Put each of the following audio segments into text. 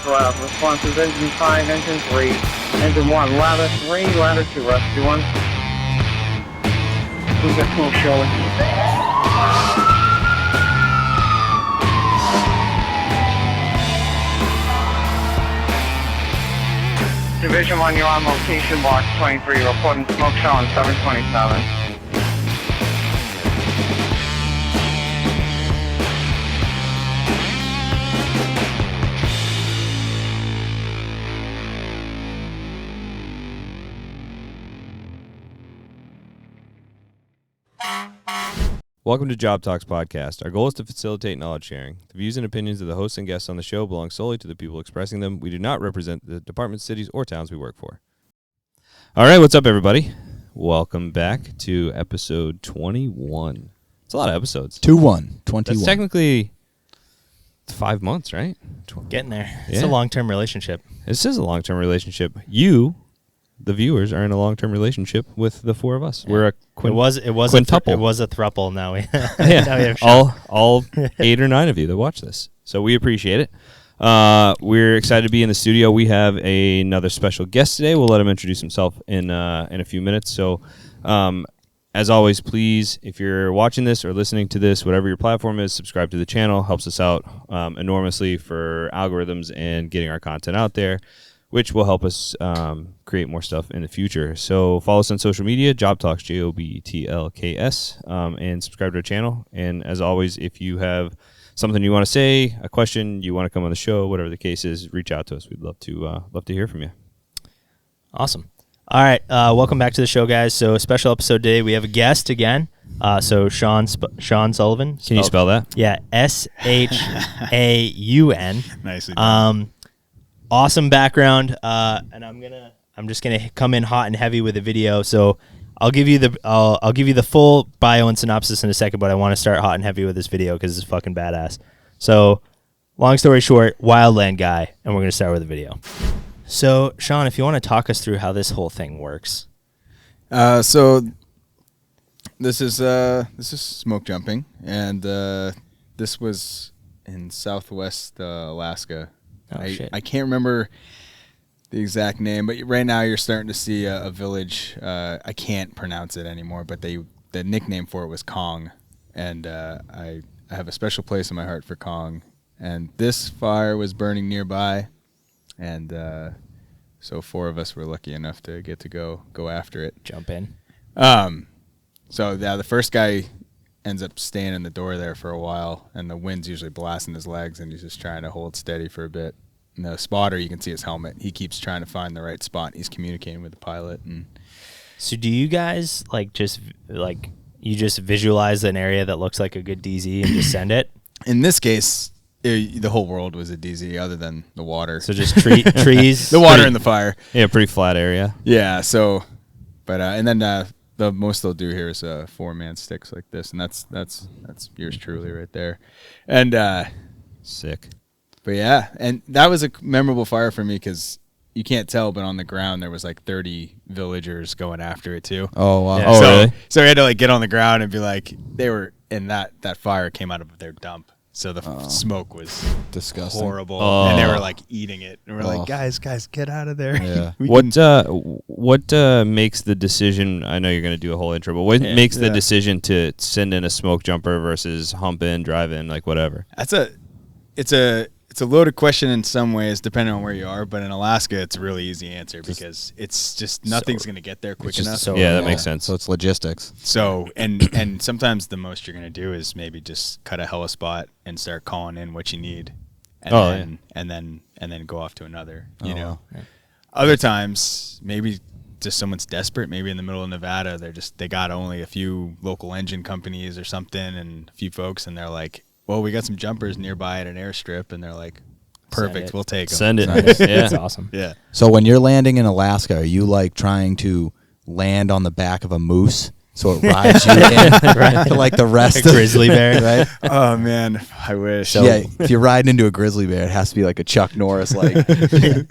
Responses engine 5, engine 3, engine 1, ladder 3, ladder 2, rescue 1. We've got smoke showing. Division 1, you're on location, box 23, reporting smoke showing 727. Welcome to JobTlks podcast. Our goal is to facilitate knowledge sharing. The views and opinions of the hosts and guests on the show belong solely to the people expressing them. We do not represent the departments, cities, or towns we work for. All right, what's up, everybody? Welcome back to episode 21. It's a lot of episodes. 21. That's technically 5 months, right? Getting there. Yeah. It's a long-term relationship. This is a long-term relationship. You, the viewers, are in a long-term relationship with the four of us. Yeah. We're a quintuple. It was a thruple. Now we yeah, now we have Shaun. all 8 or 9 of you that watch this. So we appreciate it. We're excited to be in the studio. We have another special guest today. We'll let him introduce himself in a few minutes. So, as always, please, if you're watching this or listening to this, whatever your platform is, subscribe to the channel. Helps us out enormously for algorithms and getting our content out there, which will help us create more stuff in the future. So follow us on social media, JobTlks, JobTlks, and subscribe to our channel. And as always, if you have something you want to say, a question, you want to come on the show, whatever the case is, reach out to us. We'd love to hear from you. Awesome. All right, welcome back to the show, guys. So special episode today. We have a guest again. So Shaun Sullivan. Can you spell that? Yeah, SHAUN. Nicely done. Awesome background, and I'm just gonna come in hot and heavy with a video. So I'll give you the full bio and synopsis in a second, but I want to start hot and heavy with this video because it's fucking badass. So, long story short, Wildland guy, and we're gonna start with a video. So, Shaun, if you want to talk us through how this whole thing works. So this is smoke jumping, and this was in Southwest Alaska. Oh, shit. I can't remember the exact name, but right now you're starting to see a village. I can't pronounce it anymore, but the nickname for it was Kong, and I have a special place in my heart for Kong. And this fire was burning nearby, and so 4 of us were lucky enough to get to go after it. Jump in. So yeah, the first guy ends up staying in the door there for a while, and the wind's usually blasting his legs, and he's just trying to hold steady for a bit. And the spotter, you can see his helmet. He keeps trying to find the right spot. He's communicating with the pilot. And So do you guys just visualize an area that looks like a good DZ and just send it? in this case, the whole world was a DZ other than the water. So just trees, the water and the fire. Yeah, pretty flat area. Yeah. So, but and then the most they'll do here is 4-man sticks like this, and that's yours truly right there, and Sick. But yeah, and that was a memorable fire for me because you can't tell, but on the ground there was like 30 villagers going after it too. Oh wow! Yeah. Oh, really? So we had to get on the ground and be like, they were in that fire came out of their dump, so the smoke was Disgusting. horrible, Oh. and they were like eating it, and we're Oh. like, guys, get out of there. Yeah. What makes the decision? I know you're going to do a whole intro, but what makes the decision to send in a smoke jumper versus hump in, drive in, like whatever? It's a loaded question in some ways, depending on where you are. But in Alaska, it's a really easy answer because it's just nothing's going to get there quick enough. That makes sense. So it's logistics. So and sometimes the most you're going to do is maybe just cut a hella spot and start calling in what you need, and then go off to another. You know, Yeah. Other times maybe just someone's desperate. Maybe in the middle of Nevada, they got only a few local engine companies or something and a few folks, and they're like, well, we got some jumpers nearby at an airstrip, and they're like, perfect, we'll take them. Send it. Nice. Yeah. That's awesome. Yeah. So when you're landing in Alaska, are you like trying to land on the back of a moose so it rides you in Right. like the rest A of grizzly bear. right? Oh man, I wish. Yeah, if you're riding into a grizzly bear, it has to be like a Chuck Norris like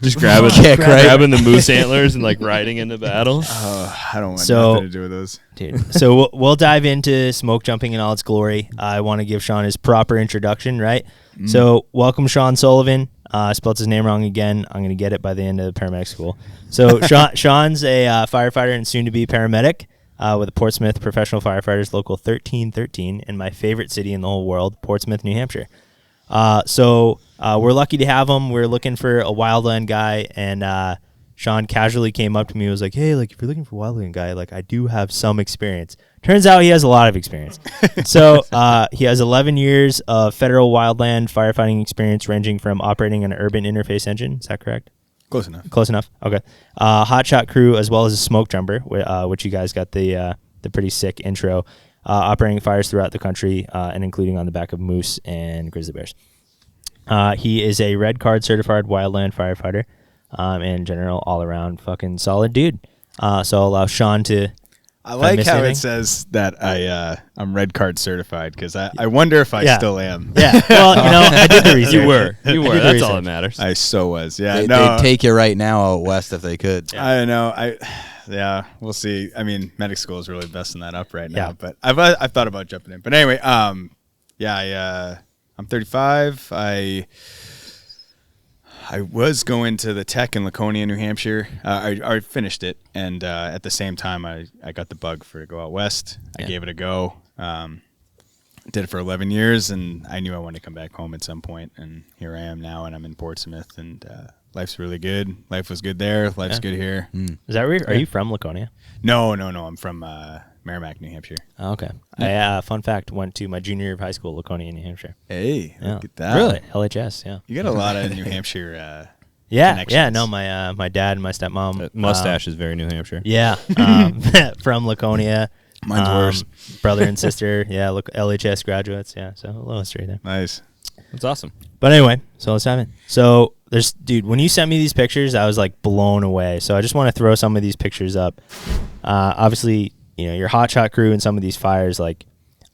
Just grabbing, kick, right? grabbing the moose antlers and like riding into battle. I don't want So- nothing to do with those. Dude. So we'll dive into smoke jumping in all its glory. I want to give Shaun his proper introduction, right? So welcome, Shaun Sullivan. I spelled his name wrong again. I'm going to get it by the end of the paramedic school. So Shaun's a firefighter and soon-to-be paramedic with the Portsmouth Professional Firefighters Local 1313 in my favorite city in the whole world, Portsmouth, New Hampshire. So we're lucky to have him. We're looking for a wildland guy, and Shaun casually came up to me and was like, hey, like, if you're looking for a wildland guy, like, I do have some experience. Turns out he has a lot of experience. So he has 11 years of federal wildland firefighting experience, ranging from operating an urban interface engine. Is that correct? Close enough. Close enough. Okay. Hotshot crew, as well as a smoke jumper, which you guys got the pretty sick intro. Operating fires throughout the country and including on the back of moose and grizzly bears. He is a red card certified wildland firefighter and in general all around fucking solid dude. So I'll allow Shaun to. I like how it says that I'm red card certified because I wonder if I still am. Yeah. Well, I did the research. You were. That's all that matters. I so was. Yeah. They'd take you right now out west if they could. Yeah. I know. Yeah, we'll see. I mean, medic school is really busting that up right now. Yeah. But I've thought about jumping in. But anyway, I'm 35. I was going to the tech in Laconia, New Hampshire. I finished it, and at the same time, I got the bug for to go out west. I gave it a go. Did it for 11 years, and I knew I wanted to come back home at some point, and here I am now, and I'm in Portsmouth, and life's really good. Life was good there. Life's good here. Is that where are you from, Laconia? No. I'm from Merrimack, New Hampshire. Oh, okay. I fun fact, went to my junior year of high school, Laconia, New Hampshire. Hey, look at that. Really? LHS, yeah. You got a lot of New Hampshire Yeah, connections. no, my dad and my stepmom. Mustache is very New Hampshire. Yeah, from Laconia. Mine's worse. Brother and sister, yeah, look, LHS graduates, yeah, so a little history there. Nice. That's awesome. But anyway, so let's dive in. So dude, when you sent me these pictures, I was like blown away. So I just want to throw some of these pictures up. Obviously, your hotshot crew and some of these fires, like,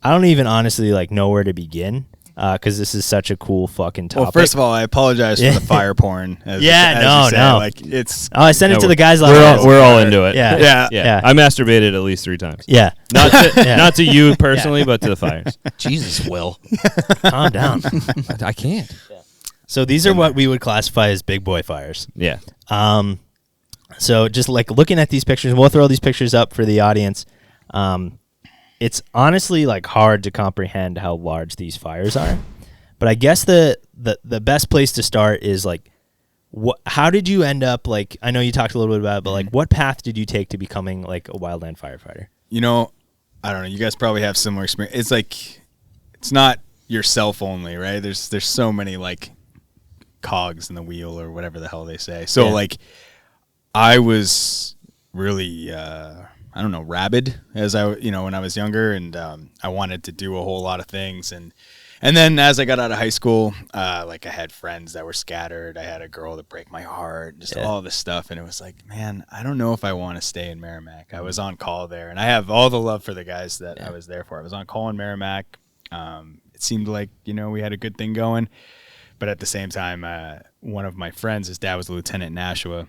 I don't even honestly like know where to begin. Because this is such a cool fucking topic. Well, first of all, I apologize for the fire porn. As you say. No. Like, it's. I sent it to the guys last night. We're all into it. Yeah. I masturbated at least 3 times. Yeah. Not to you personally, but to the fires. Jesus, Will. Calm down. I can't. So these are what we would classify as big boy fires. Yeah. So just like looking at these pictures, we'll throw these pictures up for the audience. It's honestly like hard to comprehend how large these fires are. But I guess the best place to start is like, how did you end up, like, I know you talked a little bit about it, but like what path did you take to becoming like a wildland firefighter? I don't know. You guys probably have similar experience. It's like, it's not yourself only, right? There's so many like cogs in the wheel or whatever the hell they say. So like, I was really, I don't know, rabid as when I was younger, and I wanted to do a whole lot of things. And then as I got out of high school, like I had friends that were scattered. I had a girl that break my heart, just all this stuff. And it was like, man, I don't know if I want to stay in Merrimack. I was on call there, and I have all the love for the guys that I was there for. I was on call in Merrimack. It seemed like, we had a good thing going. But at the same time, one of my friends, his dad was a lieutenant in Nashua.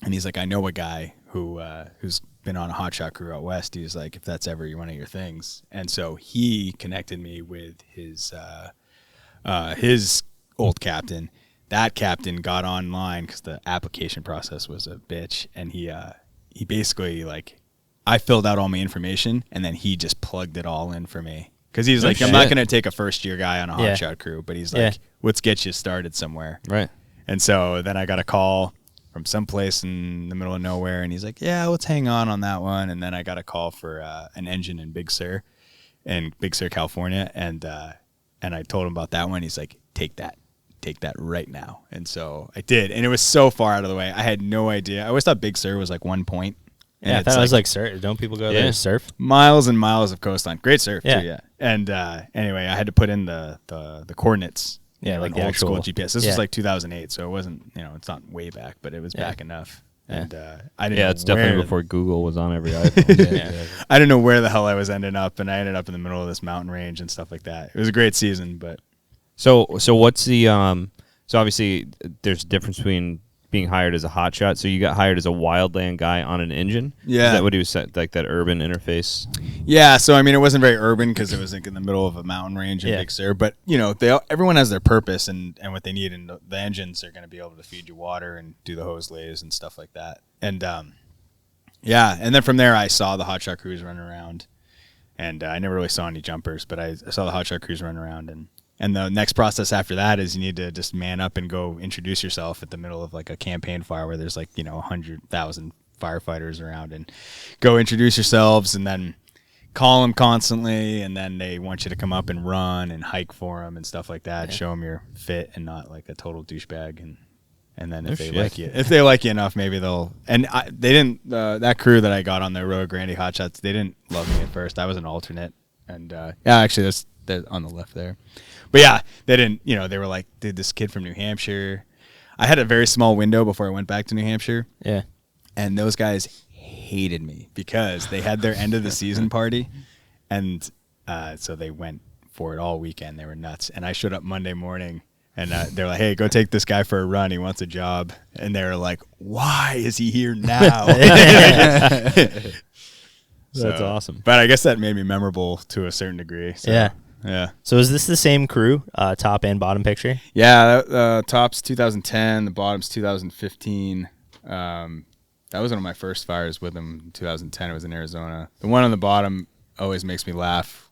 And he's like, I know a guy who's been on a hotshot crew out west. He's like, if that's ever one of your things. And so he connected me with his old captain. That captain got online because the application process was a bitch. And he basically, like, I filled out all my information, and then he just plugged it all in for me. Because he's like, I'm not going to take a first-year guy on a hotshot crew. But he's like, let's get you started somewhere. Right. And so then I got a call from someplace in the middle of nowhere, and he's like, yeah, let's hang on that one. And then I got a call for an engine in Big Sur, California, and I told him about that one. He's like, take that right now. And so I did, and it was so far out of the way. I had no idea. I always thought Big Sur was like 1 point. And I thought it was like surf. Don't people go there to surf? Miles and miles of coastline. Great surf too, Yeah. And anyway, I had to put in the coordinates. Yeah, like an the old actual school GPS. This was like 2008, so it wasn't, it's not way back, but it was back enough. And I didn't know it's definitely before Google was on every iPhone. I didn't know where the hell I was ending up, and I ended up in the middle of this mountain range and stuff like that. It was a great season, but So what's the so obviously there's a difference between being hired as a hotshot. So you got hired as a wildland guy on an engine. Yeah. Is that what he was like that urban interface? Yeah, so I mean, it wasn't very urban because it was like in the middle of a mountain range in Big Sur. But you know, everyone has their purpose and what they need, and the engines are going to be able to feed you water and do the hose lays and stuff like that. And yeah, and then from there, I saw the hotshot crews running around, and I never really saw any jumpers, but I saw the hotshot crews running around, and the next process after that is you need to just man up and go introduce yourself at the middle of like a campaign fire where there's like 100,000 firefighters around, and go introduce yourselves, and then call them constantly, and then they want you to come up and run and hike for them and stuff like that. Show them you're fit and not like a total douchebag, and then if they like you enough, maybe they'll. And they didn't. That crew that I got on the Rio Grande hotshots, they didn't love me at first. I was an alternate, and actually they're on the left there. But yeah, they didn't. They were like, dude, this kid from New Hampshire. I had a very small window before I went back to New Hampshire. Yeah. And those guys hated me because they had their end of the season party, and so they went for it all weekend. They were nuts. And I showed up Monday morning, and they're like, "Hey, go take this guy for a run. He wants a job." And they were like, "Why is he here now?" That's awesome. But I guess that made me memorable to a certain degree. So, Yeah. Yeah. So is this the same crew, top and bottom picture? Yeah. Top's 2010. The bottom's 2015. That was one of my first fires with them in 2010. It was in Arizona. The one on the bottom always makes me laugh.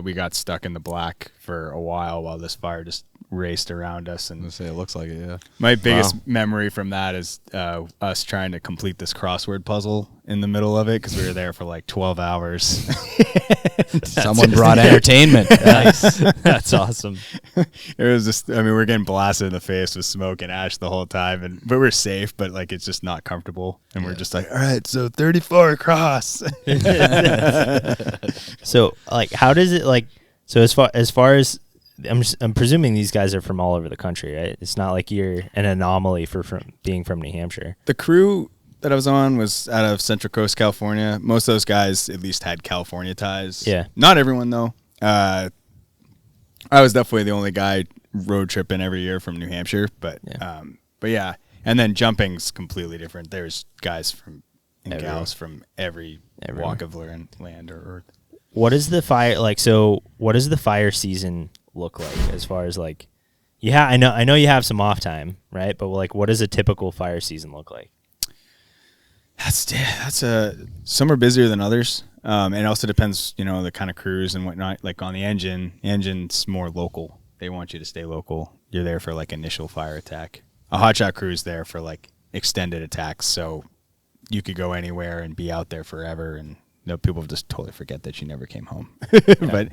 We got stuck in the black for a while this fire just raced around us. And It looks like it, yeah. my biggest memory from that is us trying to complete this crossword puzzle in the middle of it because we were there for like 12 hours. Someone brought entertainment. Nice. That's awesome. It was just, I mean, we're getting blasted in the face with smoke and ash the whole time, but we're safe, but like it's just not comfortable. And we're just like, all right, so 34 across. So like, how does it like? So as far as I'm presuming these guys are from all over the country, right? It's not like you're an anomaly from being from New Hampshire. The crew that I was on was out of Central Coast, California. Most of those guys at least had California ties. Yeah. Not everyone though. I was definitely the only guy road tripping every year from New Hampshire, but yeah. And then jumping's completely different. There's guys and gals from every walk of land or earth. What is the fire like? So what does the fire season look like as far as like? Yeah, I know you have some off time, right? But like, what does a typical fire season look like? Some are busier than others. And it also depends, the kind of crews and whatnot. Like on the engine's more local. They want you to stay local. You're there for like initial fire attack. A hotshot crew's there for like extended attacks. So you could go anywhere and be out there forever. And people just totally forget that you never came home. But,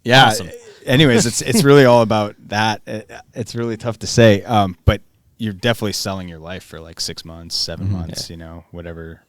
yeah. Awesome. Anyways, it's really all about that. It's really tough to say. But you're definitely selling your life for like 6 months, 7 months, whatever.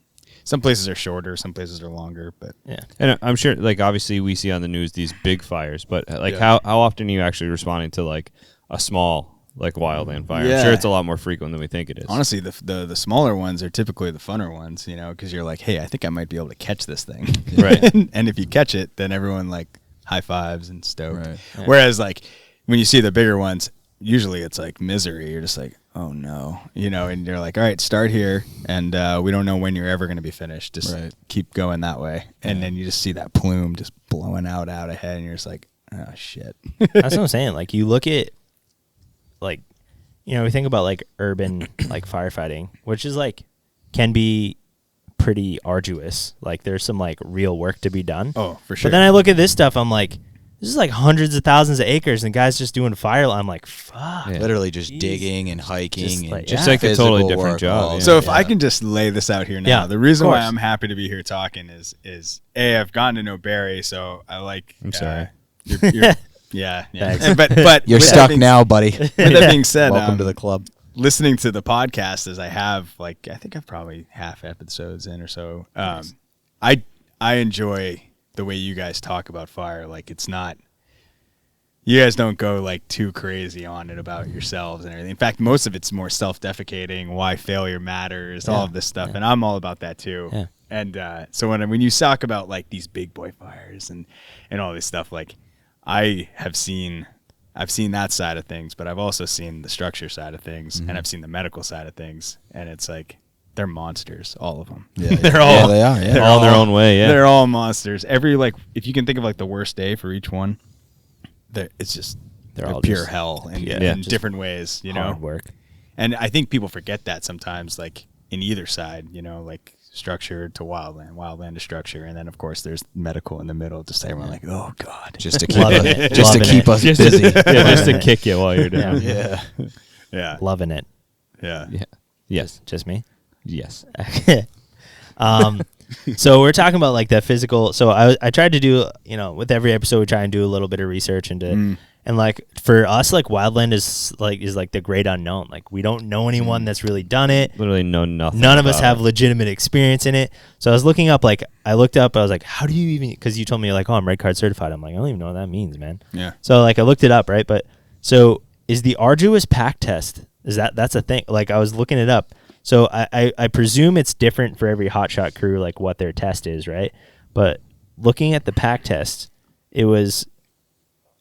Some places are shorter, some places are longer, but yeah. And I'm sure, like, obviously we see on the news these big fires, but like how often are you actually responding to like a small, like wildland fire? Yeah. I'm sure it's a lot more frequent than we think it is. Honestly, the smaller ones are typically the funner ones, because you're like, hey, I think I might be able to catch this thing. Right. And if you catch it, then everyone like high fives and stoked. Right. Yeah. Whereas like when you see the bigger ones, usually it's like misery. You're just like, oh no, and you're like, all right, start here, and we don't know when you're ever going to be finished. Just keep going that way, and then you just see that plume just blowing out ahead, and you're just like, oh shit. That's what I'm saying. Like you look at, like, we think about like urban like firefighting, which is like can be pretty arduous. Like there's some like real work to be done. Oh, for sure. But then I look at this stuff, I'm like, this is like hundreds of thousands of acres, and guys just doing fire. I'm like, fuck. Yeah. Literally just Jeez. digging and hiking. Just and like- Just Yeah. like a totally physical different work, job. all Yeah. So if Yeah. I can just lay this out here now, Yeah, the reason of why course. I'm happy to be here talking is I've gotten to know Barry, so I like. I'm sorry. You're, yeah. Thanks. But You're with that stuck being- now, buddy. With that being said, Welcome to the club. listening to the podcast as I have, like, I think I've probably half episodes in or so. I enjoy the way you guys talk about fire. Like, it's not. You guys don't go like too crazy on it about yourselves and everything. In fact, most of it's more self-defecating, why failure matters, all of this stuff, and I'm all about that too. Yeah. And so when you talk about like these big boy fires and all this stuff, like I have seen I've seen that side of things, but I've also seen the structure side of things, Mm-hmm. and I've seen the medical side of things, and it's like they're monsters, all of them. Yeah, They're all- they are. Yeah. They're all their own way, yeah. They're all monsters. Every like, if you can think of like the worst day for each one, it's just They're they're all pure just- hell in, yeah, in just different ways, you know. Hard work. And I think people forget that sometimes, like in either side, you know, like structure to wildland to structure, and then of course there's medical in the middle. Just everyone like, oh god, Just to keep Loving us, it. just to Loving keep it. us Just busy. yeah, just to kick you while you're down. Yeah. yeah, Loving it. yeah. Yeah. Yes. Just me. Yes. So we're talking about like the physical. So I tried to do, you know, with every episode we try and do a little bit of research into, and like for us, like wildland is like the great unknown. Like we don't know anyone that's really done it. Literally know nothing. None of us about have it. legitimate experience in it. So I was looking up, like I looked up, I was like, how do you even? Because you told me like, oh, I'm red card certified. I'm like, I don't even know what that means, man. Yeah. So like I looked it up, right? But so is the arduous pack test? That's a thing? Like I was looking it up. So I presume it's different for every hotshot crew, like what their test is, right? But looking at the pack test, it was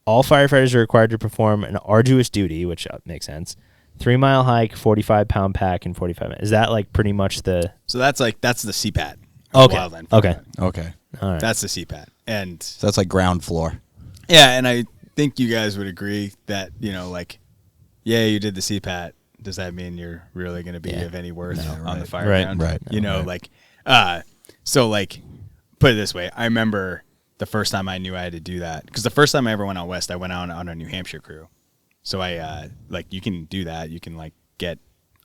all firefighters are required to perform an arduous duty, which makes sense. 3-mile hike, 45-pound pack, in 45 minutes. Is that like pretty much the? So that's the CPAT. of Okay. Wildland Okay. Firefighting. Okay. All right. That's the CPAT. And So that's like ground floor. yeah, and I think you guys would agree that, you know, like, yeah, you did the CPAT. Does that mean you're really going to be Yeah. of any worth No, on right. the fire Right, ground? right, You know, right. like, so like, put it this way. I remember the first time I knew I had to do that, because the first time I ever went out west, I went out on a New Hampshire crew. So I, like, you can do that. You can like get,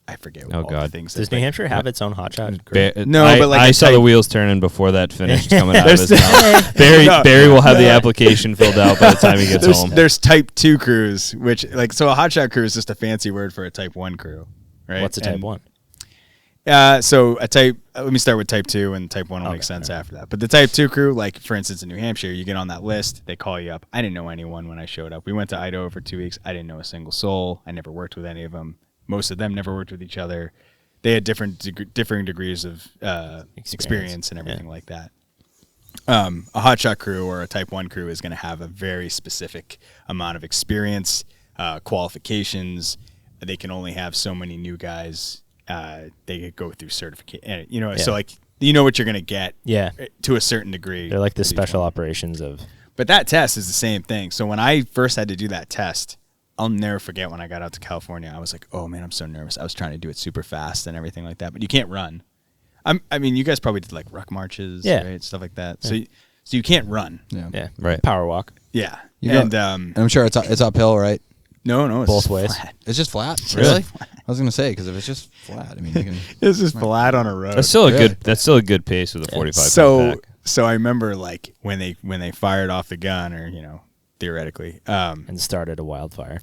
I forget Oh, all the God. things. Does that, New like, Hampshire have its own hotshot crew? No, I, but like I a saw the type- wheels turning before that finished coming out of his There's- mouth. Barry, No, Barry will have the no. application filled out by the time he gets home. there's type 2 crews, which like, so a hotshot crew is just a fancy word for a type 1 crew, right? What's a type And, 1? So a type, let me start with type 2 and type 1 will make Okay, sense after that. But the type 2 crew, like for instance in New Hampshire, you get on that list, they call you up. I didn't know anyone when I showed up. We went to Idaho for 2 weeks. I didn't know a single soul. I never worked with any of them. Most of them never worked with each other. They had different degrees of experience and everything like that. A hotshot crew or a type 1 crew is going to have a very specific amount of experience, qualifications. They can only have so many new guys. They could go through certification, you know, Yeah. so like, you know what you're going to get Yeah. to a certain degree. They're like the with each special one. operations of. But that test is the same thing. So when I first had to do that test, I'll never forget when I got out to California. I was like, oh man, I'm so nervous. I was trying to do it super fast and everything like that, but you can't run. I mean, you guys probably did like ruck marches, Yeah. right? Stuff like that. So you can't run. Yeah. Yeah. Right. Power walk. Yeah. You And go- And I'm sure it's uphill, right? no, it's Both just ways. flat. It's just flat. Really? Really? I was gonna say because if it's just flat, I mean, you can. It's just flat on a road. That's still a Really? good. That's still a good pace with a 45. So pack. so I remember like when they fired off the gun, or you know, theoretically, And started a wildfire.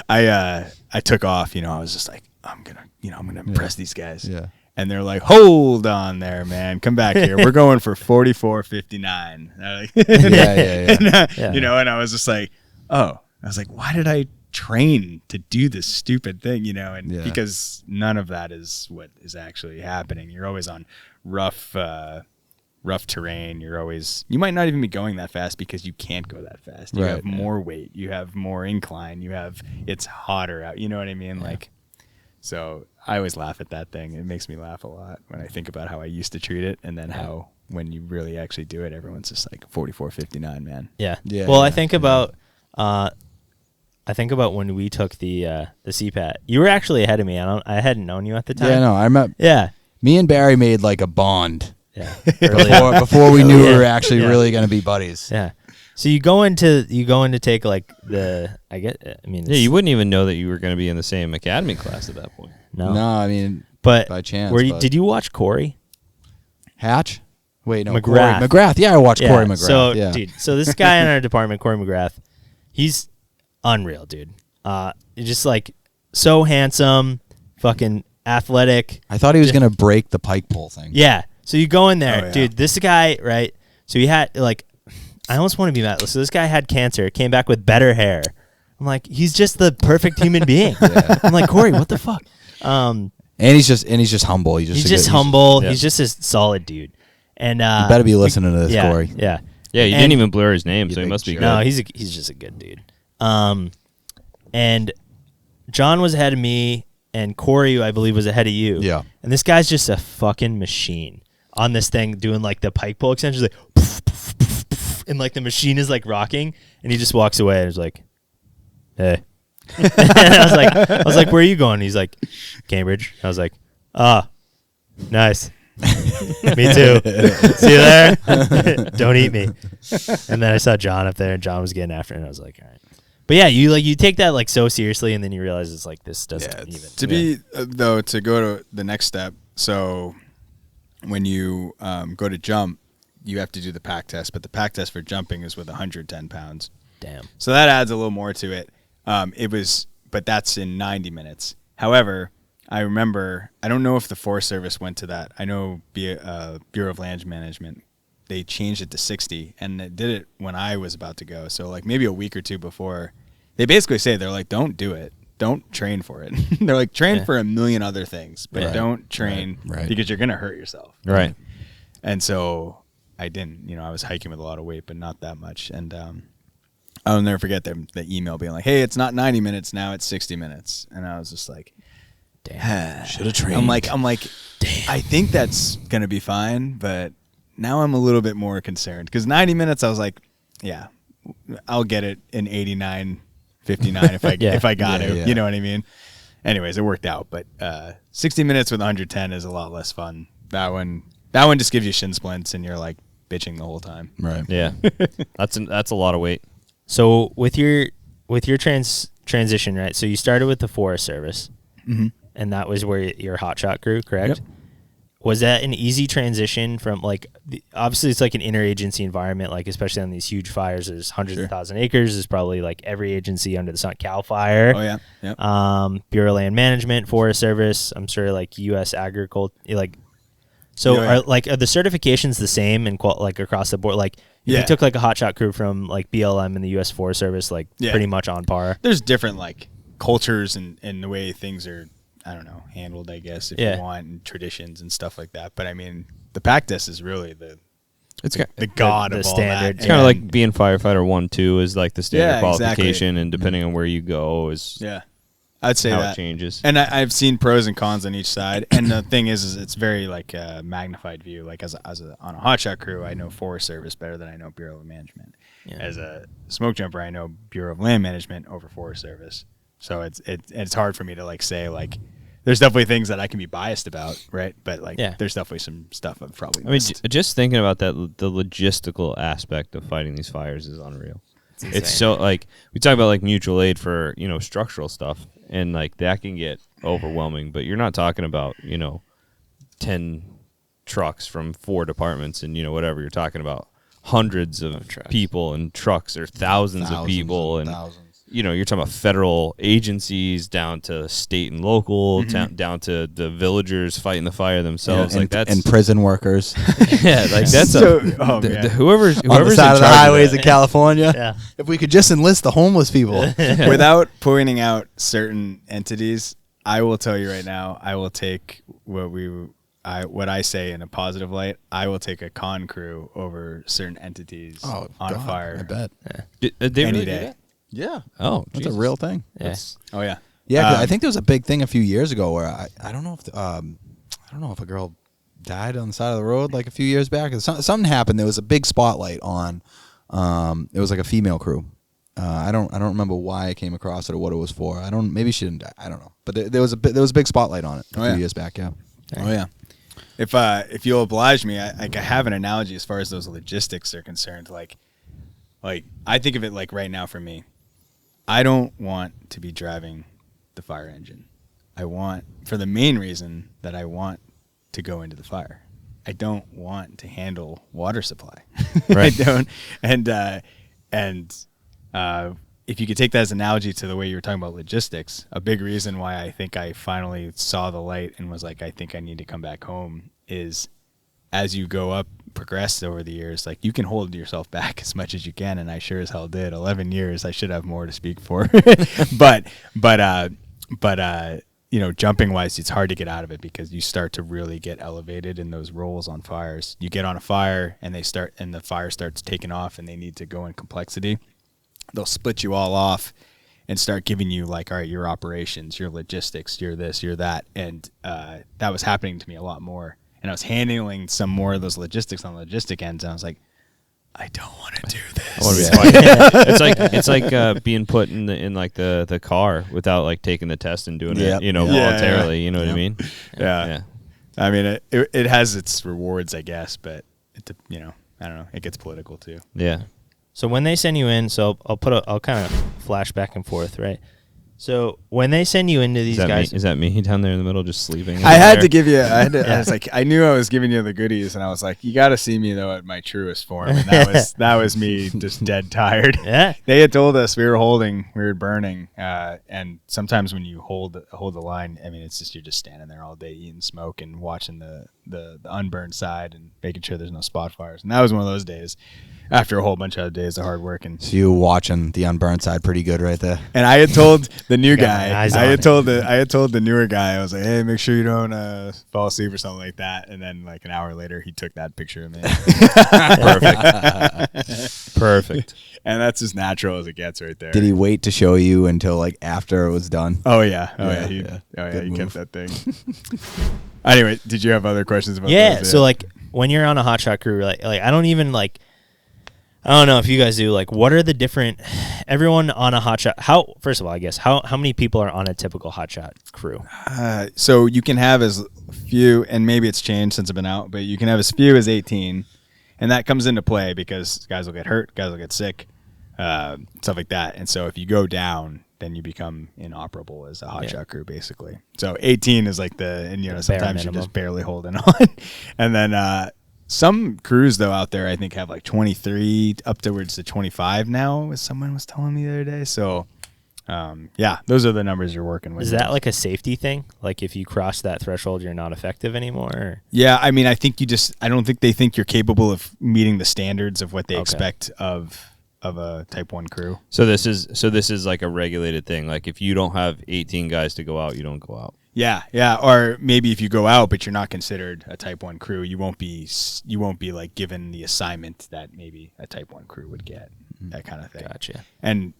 I took off. You know, I was just like, I'm gonna impress these guys. Yeah. And they're like, hold on there, man. Come back here. We're going for 44.59. Like, Yeah. Yeah. You know, and I was just like, oh. I was like, why did I train to do this stupid thing? You know, and Yeah. because none of that is what is actually happening. You're always on rough terrain. You might not even be going that fast because you can't go that fast. You Right, have yeah. more weight. You have more incline. It's hotter out. You know what I mean? Like, so I always laugh at that thing. It makes me laugh a lot when I think about how I used to treat it, and then how when you really actually do it, everyone's just like 44.59, man. Yeah. Yeah, Well, I yeah, think about when we took the CPAT. You were actually ahead of me. I hadn't known you at the time. Yeah, no, I met. Yeah. Me and Barry made like a bond Yeah. Early on. before we knew we Yeah. were actually Yeah. really gonna be buddies. Yeah. So you go into take like yeah, You wouldn't even know that you were going to be in the same academy class at that point. no. No, I mean, But by chance, Were you, but- did you watch Corey? Hatch. Wait, no, McGrath. Corey McGrath. Yeah, I watched Corey McGrath. So, yeah. dude, so this guy in our department, Corey McGrath, he's unreal, dude. Just like so handsome, fucking athletic. I thought he was gonna break the pike pole thing. Yeah. So you go in there, Oh, yeah. dude. This guy, right? So he had like, I almost want to be mad. So this guy had cancer, came back with better hair. I'm like, he's just the perfect human being. Yeah. I'm like, Corey, what the fuck? And he's just humble. He's He's just humble. yeah. He's just a solid dude. And You better be listening to this, yeah, Corey. Yeah. Yeah, you And- didn't even blur his name, You so he big must be jerk. good. No, he's just a good dude. And John was ahead of me, and Corey, I believe, was ahead of you. Yeah. And this guy's just a fucking machine on this thing, doing like the pike pole extensions, like, and like the machine is like rocking, and he just walks away and is like, "Hey." And I was like, "Where are you going?" He's like, "Cambridge." I was like, "Ah, nice." Me too. See you there. Don't eat me. And then I saw John up there, and John was getting after it, and I was like, all right. But yeah, you take that like so seriously, and then you realize it's like this doesn't even. To be though, to go to the next step. So when you go to jump, you have to do the pack test, but the pack test for jumping is with 110 pounds. Damn. So that adds a little more to it. But that's in 90 minutes. However, I remember, I don't know if the Forest Service went to that. I know Bureau of Land Management, they changed it to 60, and it did it when I was about to go. So like maybe a week or two before, they basically say, they're like, don't do it. Don't train for it. They're like, train for a million other things, but don't train because you're going to hurt yourself. Right. And so I didn't, I was hiking with a lot of weight, but not that much. And I'll never forget the email being like, hey, it's not 90 minutes now, it's 60 minutes. And I was just like, damn, Should have trained. I'm like, damn. I think that's going to be fine, but now I'm a little bit more concerned because 90 minutes, I was like, yeah, I'll get it in 89, 59 if I got it. yeah. You know what I mean? Anyways, it worked out, but 60 minutes with 110 is a lot less fun. That one just gives you shin splints and you're like bitching the whole time. Right. Yeah. That's a lot of weight. So with your transition, right? So you started with the Forest Service, and that was where your hotshot crew, correct? Yep. Was that an easy transition from obviously it's like an interagency environment, like especially on these huge fires, there's hundreds of thousand acres. There's probably like every agency under the sun, Cal Fire. Oh yeah. Yep. Bureau of Land Management, Forest Service, I'm sure like U.S. Agriculture, like, so Yeah. are the certifications the same and like across the board? Like if you took like a hotshot crew from like BLM and the U.S. Forest Service, like pretty much on par. There's different like cultures and the way things are, I don't know, handled, I guess, if you want, and traditions and stuff like that. But I mean, the pack test is really the god the of all standard. that. It's kind of like being firefighter 1-2 is like the standard Yeah, qualification, exactly. and depending on where you go is I'd say how that it changes. And I've seen pros and cons on each side. And the thing is it's very like a magnified view. Like on a hotshot crew, I know Forest Service better than I know Bureau of Management. Yeah. As a smoke jumper, I know Bureau of Land Management over Forest Service. So it's hard for me to like say like, there's definitely things that I can be biased about, right? But like, there's definitely some stuff I've probably missed. Just thinking about that, the logistical aspect of fighting these fires is unreal. It's so like we talk about like mutual aid for structural stuff, and like that can get overwhelming. But you're not talking about 10 trucks from 4 departments and whatever. You're talking about hundreds of people and trucks, or thousands of people, and you're talking about federal agencies down to state and local, down to the villagers fighting the fire themselves. and, like that's and prison workers. yeah, like that's whoever's on the in side of the charge highways that. in California. Yeah. If we could just enlist the homeless people. Without pointing out certain entities, I will tell you right now, I will take what I say in a positive light. I will take a con crew over certain entities on a fire. I bet. Did they Any really do day. that? Yeah. Oh, That's Jesus. a real thing. Yeah. Oh yeah. Yeah, 'cause I think there was a big thing a few years ago where I don't know if a girl died on the side of the road like a few years back. Something happened. There was a big spotlight on. It was like a female crew. I don't remember why I came across it or what it was for. Maybe she didn't die. I don't know. But there was a big spotlight on it a few years back. Yeah. Oh yeah. If you'll oblige me, I have an analogy as far as those logistics are concerned. Like I think of it like right now for me. I don't want to be driving the fire engine. For the main reason that I want to go into the fire. I don't want to handle water supply. Right. I don't. And if you could take that as an analogy to the way you were talking about logistics, a big reason why I think I finally saw the light and was like, I think I need to come back home is as you progress over the years, like you can hold yourself back as much as you can. And I sure as hell did. 11 years, I should have more to speak for, but jumping wise, it's hard to get out of it because you start to really get elevated in those roles on fires. You get on a fire and the fire starts taking off and they need to go in complexity. They'll split you all off and start giving you like, all right, your operations, your logistics, your this, your that. And that was happening to me a lot more. And I was handling some more of those logistics on the logistic ends. And I was like, I don't want to do this. I want to be it's like being put in the car without like taking the test and doing it, voluntarily. You know what I mean? Yeah. I mean, it has its rewards, I guess, but I don't know. It gets political too. Yeah. So when they send you in, I'll kind of flash back and forth, right? So when they send you into these guys, is that me down there in the middle just sleeping? I had to give you. I was like, I knew I was giving you the goodies, and I was like, you got to see me though at my truest form. And that was me just dead tired. Yeah. They had told us we were burning, and sometimes when you hold the line, I mean, it's just you're just standing there all day eating smoke and watching the unburned side and making sure there's no spot fires. And that was one of those days. After a whole bunch of other days of hard work, and so you watching the unburned side pretty good right there. And I had told the new guy, I had told the newer guy, I was like, hey, make sure you don't fall asleep or something like that. And then like an hour later, he took that picture of me. Perfect. And that's as natural as it gets right there. Did he wait to show you until like after it was done? Oh yeah. He kept that thing. Anyway, did you have other questions about that? Yeah. So like when you're on a hotshot crew, like I don't even like. I don't know if you guys do, like, what are the different, everyone on a hotshot, first of all, I guess, how many people are on a typical hotshot crew? So you can have as few, and maybe it's changed since I've been out, but you can have as few as 18, and that comes into play because guys will get hurt, guys will get sick, stuff like that. And so if you go down, then you become inoperable as a hotshot crew, basically. So 18 is like sometimes you're just barely holding on. And then, some crews, though, out there, I think, have like 23 up towards to 25 now, as someone was telling me the other day. So, those are the numbers you're working with. Is that like a safety thing? Like if you cross that threshold, you're not effective anymore? Or? Yeah, I mean, I don't think they think you're capable of meeting the standards of what they expect of a Type 1 crew. So this is like a regulated thing. Like if you don't have 18 guys to go out, you don't go out. Yeah. Or maybe if you go out, but you're not considered a Type 1 crew, you won't be like given the assignment that maybe a Type 1 crew would get, that kind of thing. Gotcha. And,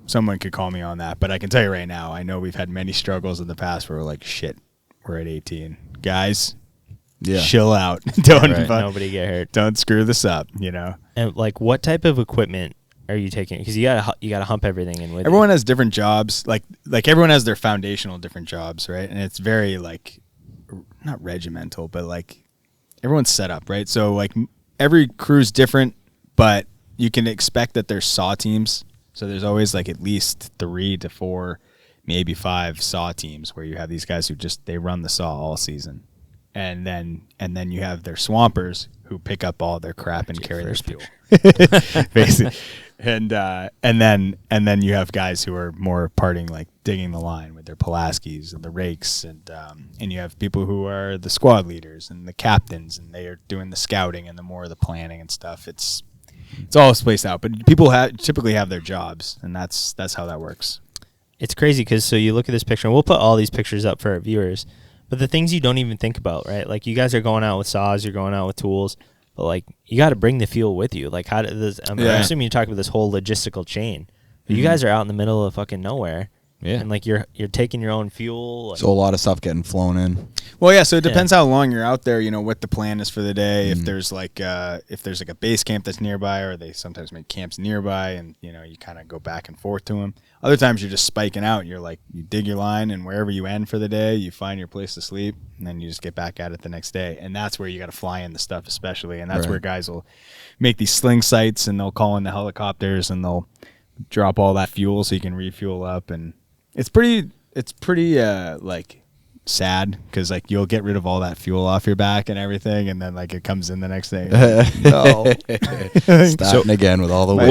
someone could call me on that, but I can tell you right now, I know we've had many struggles in the past where we're like, shit, we're at 18. Guys, chill out. Nobody get hurt. Don't screw this up, And like what type of equipment are you taking? Because you gotta hump everything in with everyone has different jobs. Like everyone has their foundational different jobs, right? And it's very like not regimental, but like everyone's set up, right? So like every crew's different, but you can expect that there's saw teams. So there's always like at least 3 to 4, maybe 5 saw teams where you have these guys who they run the saw all season, and then you have their swampers who pick up all their crap and carry their fuel, basically. And then you have guys who are more digging the line with their Pulaskis and the rakes, and you have people who are the squad leaders and the captains, and they are doing the scouting and the more of the planning and stuff. It's all spaced out, but people typically have their jobs, and that's how that works. It's crazy because so you look at this picture, and we'll put all these pictures up for our viewers, but the things you don't even think about, right? Like you guys are going out with saws, you're going out with tools. But like you got to bring the fuel with you. Like how did this? I'm assuming you're talking about this whole logistical chain. But you guys are out in the middle of fucking nowhere, and like you're taking your own fuel. So a lot of stuff getting flown in. Well, yeah. So it depends how long you're out there. What the plan is for the day. If there's like a base camp that's nearby, or they sometimes make camps nearby, and you kind of go back and forth to them. Other times you're just spiking out. You're like you dig your line, and wherever you end for the day, you find your place to sleep, and then you just get back at it the next day. And that's where you got to fly in the stuff, especially. And that's where guys will make these sling sites, and they'll call in the helicopters, and they'll drop all that fuel so you can refuel up. And it's pretty like sad because like you'll get rid of all that fuel off your back and everything, and then like it comes in the next day. Starting again with all the weight.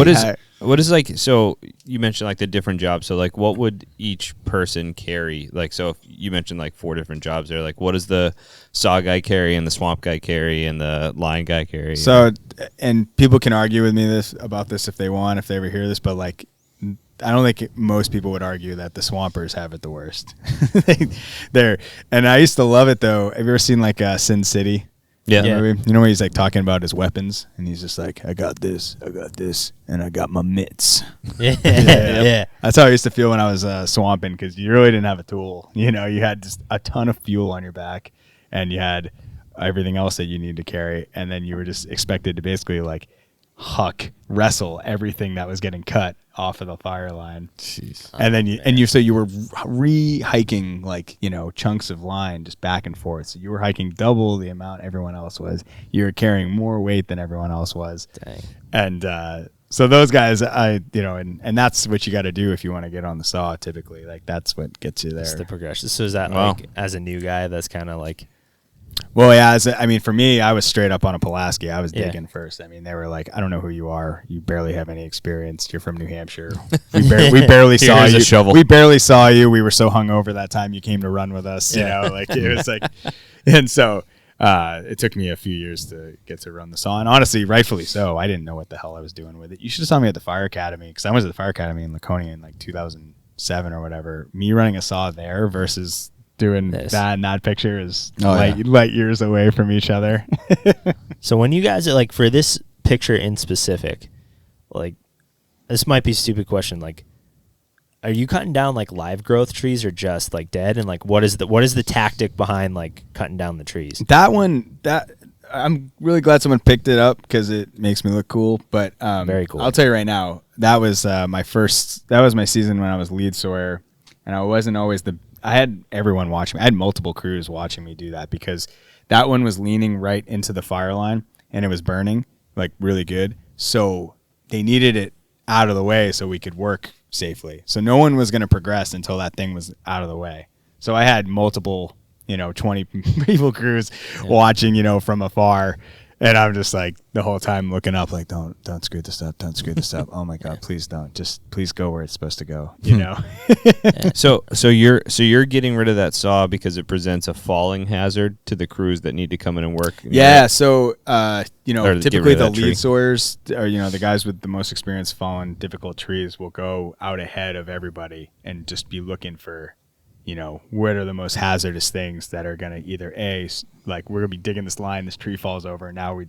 What is like, so you mentioned like the different jobs. So like what would each person carry? Like, so if you mentioned like 4 different jobs there, like what does the saw guy carry and the swamp guy carry and the line guy carry? So, and people can argue with me about this if they want, if they ever hear this, but like I don't think most people would argue that the Swampers have it the worst. And I used to love it though. Have you ever seen like Sin City? Yeah. Yeah. Movie? You know when he's like talking about his weapons and he's just like, I got this, and I got my mitts. Yeah. That's how I used to feel when I was swamping, because you really didn't have a tool. You know, you had just a ton of fuel on your back, and you had everything else that you need to carry, and then you were just expected to basically like wrestle everything that was getting cut off of the fire line. Jeez. And then you were re-hiking like, you know, chunks of line just back and forth. So you were hiking double the amount everyone else was. You were carrying more weight than everyone else was. Dang. And so those guys, and that's what you got to do if you want to get on the saw. Typically, like that's what gets you there. It's the progression. So is that Wow. like as a new guy, that's kind of like Well, yeah. For me, I was straight up on a Pulaski. I was Yeah. digging first. I mean, they were like, "I don't know who you are. You barely have any experience. You're from New Hampshire. We barely saw Here's you. a shovel." We barely saw you. We were so hungover that time you came to run with us. You know, like it was like, and so it took me a few years to get to run the saw. And honestly, rightfully so. I didn't know what the hell I was doing with it. You should have saw me at the Fire Academy, because I was at the Fire Academy in Laconia in like 2007 or whatever. Me running a saw there versus doing Nice. that and that picture is Oh, light years away from each other. So when you guys are like, for this picture in specific, like, this might be a stupid question, like, are you cutting down like live growth trees or just like dead? And like, what is the tactic behind like cutting down the trees? That one, I'm really glad someone picked it up, because it makes me look cool. But Very cool. I'll tell you right now, that was my season when I was lead sawyer, and I wasn't always I had everyone watching me. I had multiple crews watching me do that, because that one was leaning right into the fire line and it was burning like really good. So they needed it out of the way so we could work safely. So no one was going to progress until that thing was out of the way. So I had multiple, 20 people crews watching, from afar. And I'm just like the whole time looking up, like, don't screw this up. Don't screw this up. Oh my God, please don't. Just please go where it's supposed to go. So you're getting rid of that saw because it presents a falling hazard to the crews that need to come in and work. Yeah. So, Or to get typically rid of the that tree. lead sawyers, or, the guys with the most experience falling difficult trees will go out ahead of everybody and just be looking for, what are the most hazardous things that are going to either like we're going to be digging this line, this tree falls over, and now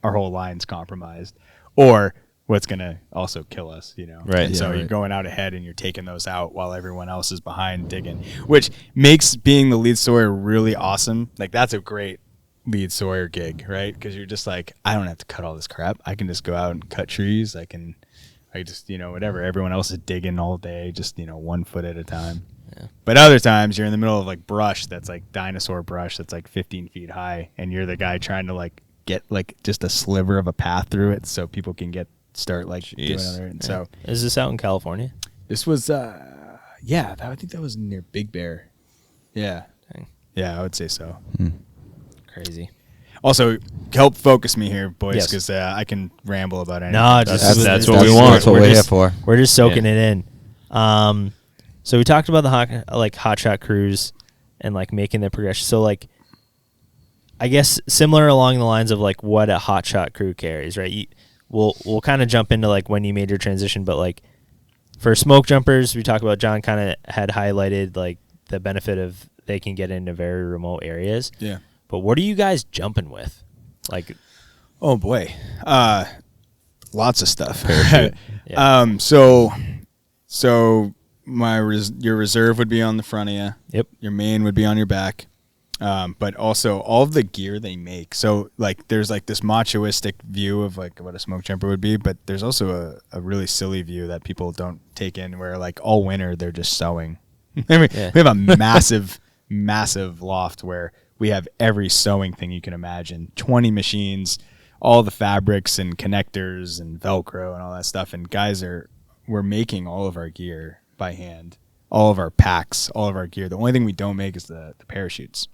our whole line's compromised, or what's going to also kill us, Right. And so Yeah, you're right. going out ahead and you're taking those out while everyone else is behind digging, which makes being the lead sawyer really awesome. Like that's a great lead sawyer gig, right? Because you're just like, I don't have to cut all this crap. I can just go out and cut trees. I just, whatever. Everyone else is digging all day, just, 1 foot at a time. Yeah. But other times you're in the middle of like brush that's like dinosaur brush that's like 15 feet high, and you're the guy trying to like get like just a sliver of a path through it so people can start like doing Jeez. other. And so Is this out in California? this was, I think that was near Big Bear. Yeah. Dang. Yeah, I would say so. Crazy. Also, help focus me here, boys, Yes. because I can ramble about anything. No, That's what we want. That's what we're here for. We're just soaking Yeah. it in. So we talked about the hotshot crews and like making the progression. So like, I guess similar along the lines of like what a hotshot crew carries, right? We'll kind of jump into like when you made your transition, but like for smoke jumpers, we talked about, John kind of had highlighted like the benefit of they can get into very remote areas. Yeah. But what are you guys jumping with? Like, Oh boy, lots of stuff. Yeah. So your reserve would be on the front of you. Yep. Your main would be on your back. But also all of the gear they make. So like there's like this machoistic view of like what a smoke jumper would be, but there's also a really silly view that people don't take in, where like all winter they're just sewing. I mean, Yeah. we have a massive loft where we have every sewing thing you can imagine, 20 machines, all the fabrics and connectors and Velcro and all that stuff. And we're making all of our gear by hand, all of our packs, all of our gear. The only thing we don't make is the parachutes.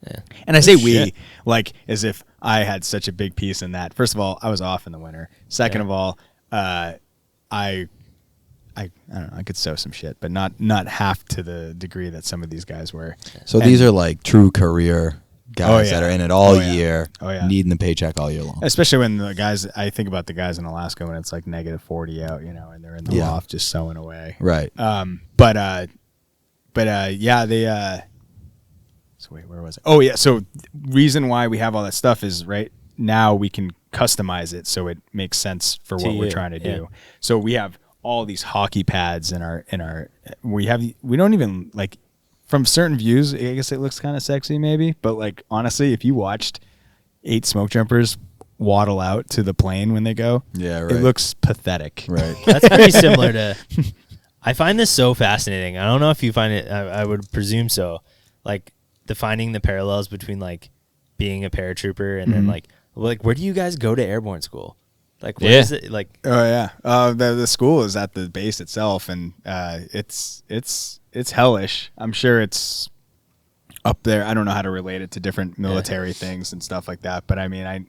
yeah. And I say we, shit. like as if I had such a big piece in that. First of all, I was off in the winter. Second of all, I don't know, I could sew some shit, but not half to the degree that some of these guys were. So And- these are like true career guys that are in it all year, Oh, yeah. needing the paycheck all year long. Especially when the guys, I think about the guys in Alaska when it's like negative 40 out, you know, and they're in the loft just sewing away. Right. But yeah, they. So wait, where was it? Oh yeah, so reason why we have all that stuff is right now we can customize it so it makes sense for what we're trying to do. So we have all these hockey pads in our we don't even like from certain views. I guess it looks kind of sexy maybe, but like honestly, if you watched 8 smoke jumpers waddle out to the plane when they go, it looks pathetic. Right. That's pretty similar to. I find this so fascinating. I don't know if you find it. I would presume so. Like defining the parallels between like being a paratrooper and then like where do you guys go to airborne school? Like where is it like? Oh yeah, the school is at the base itself, and it's hellish. I'm sure it's up there. I don't know how to relate it to different military things and stuff like that, but I mean,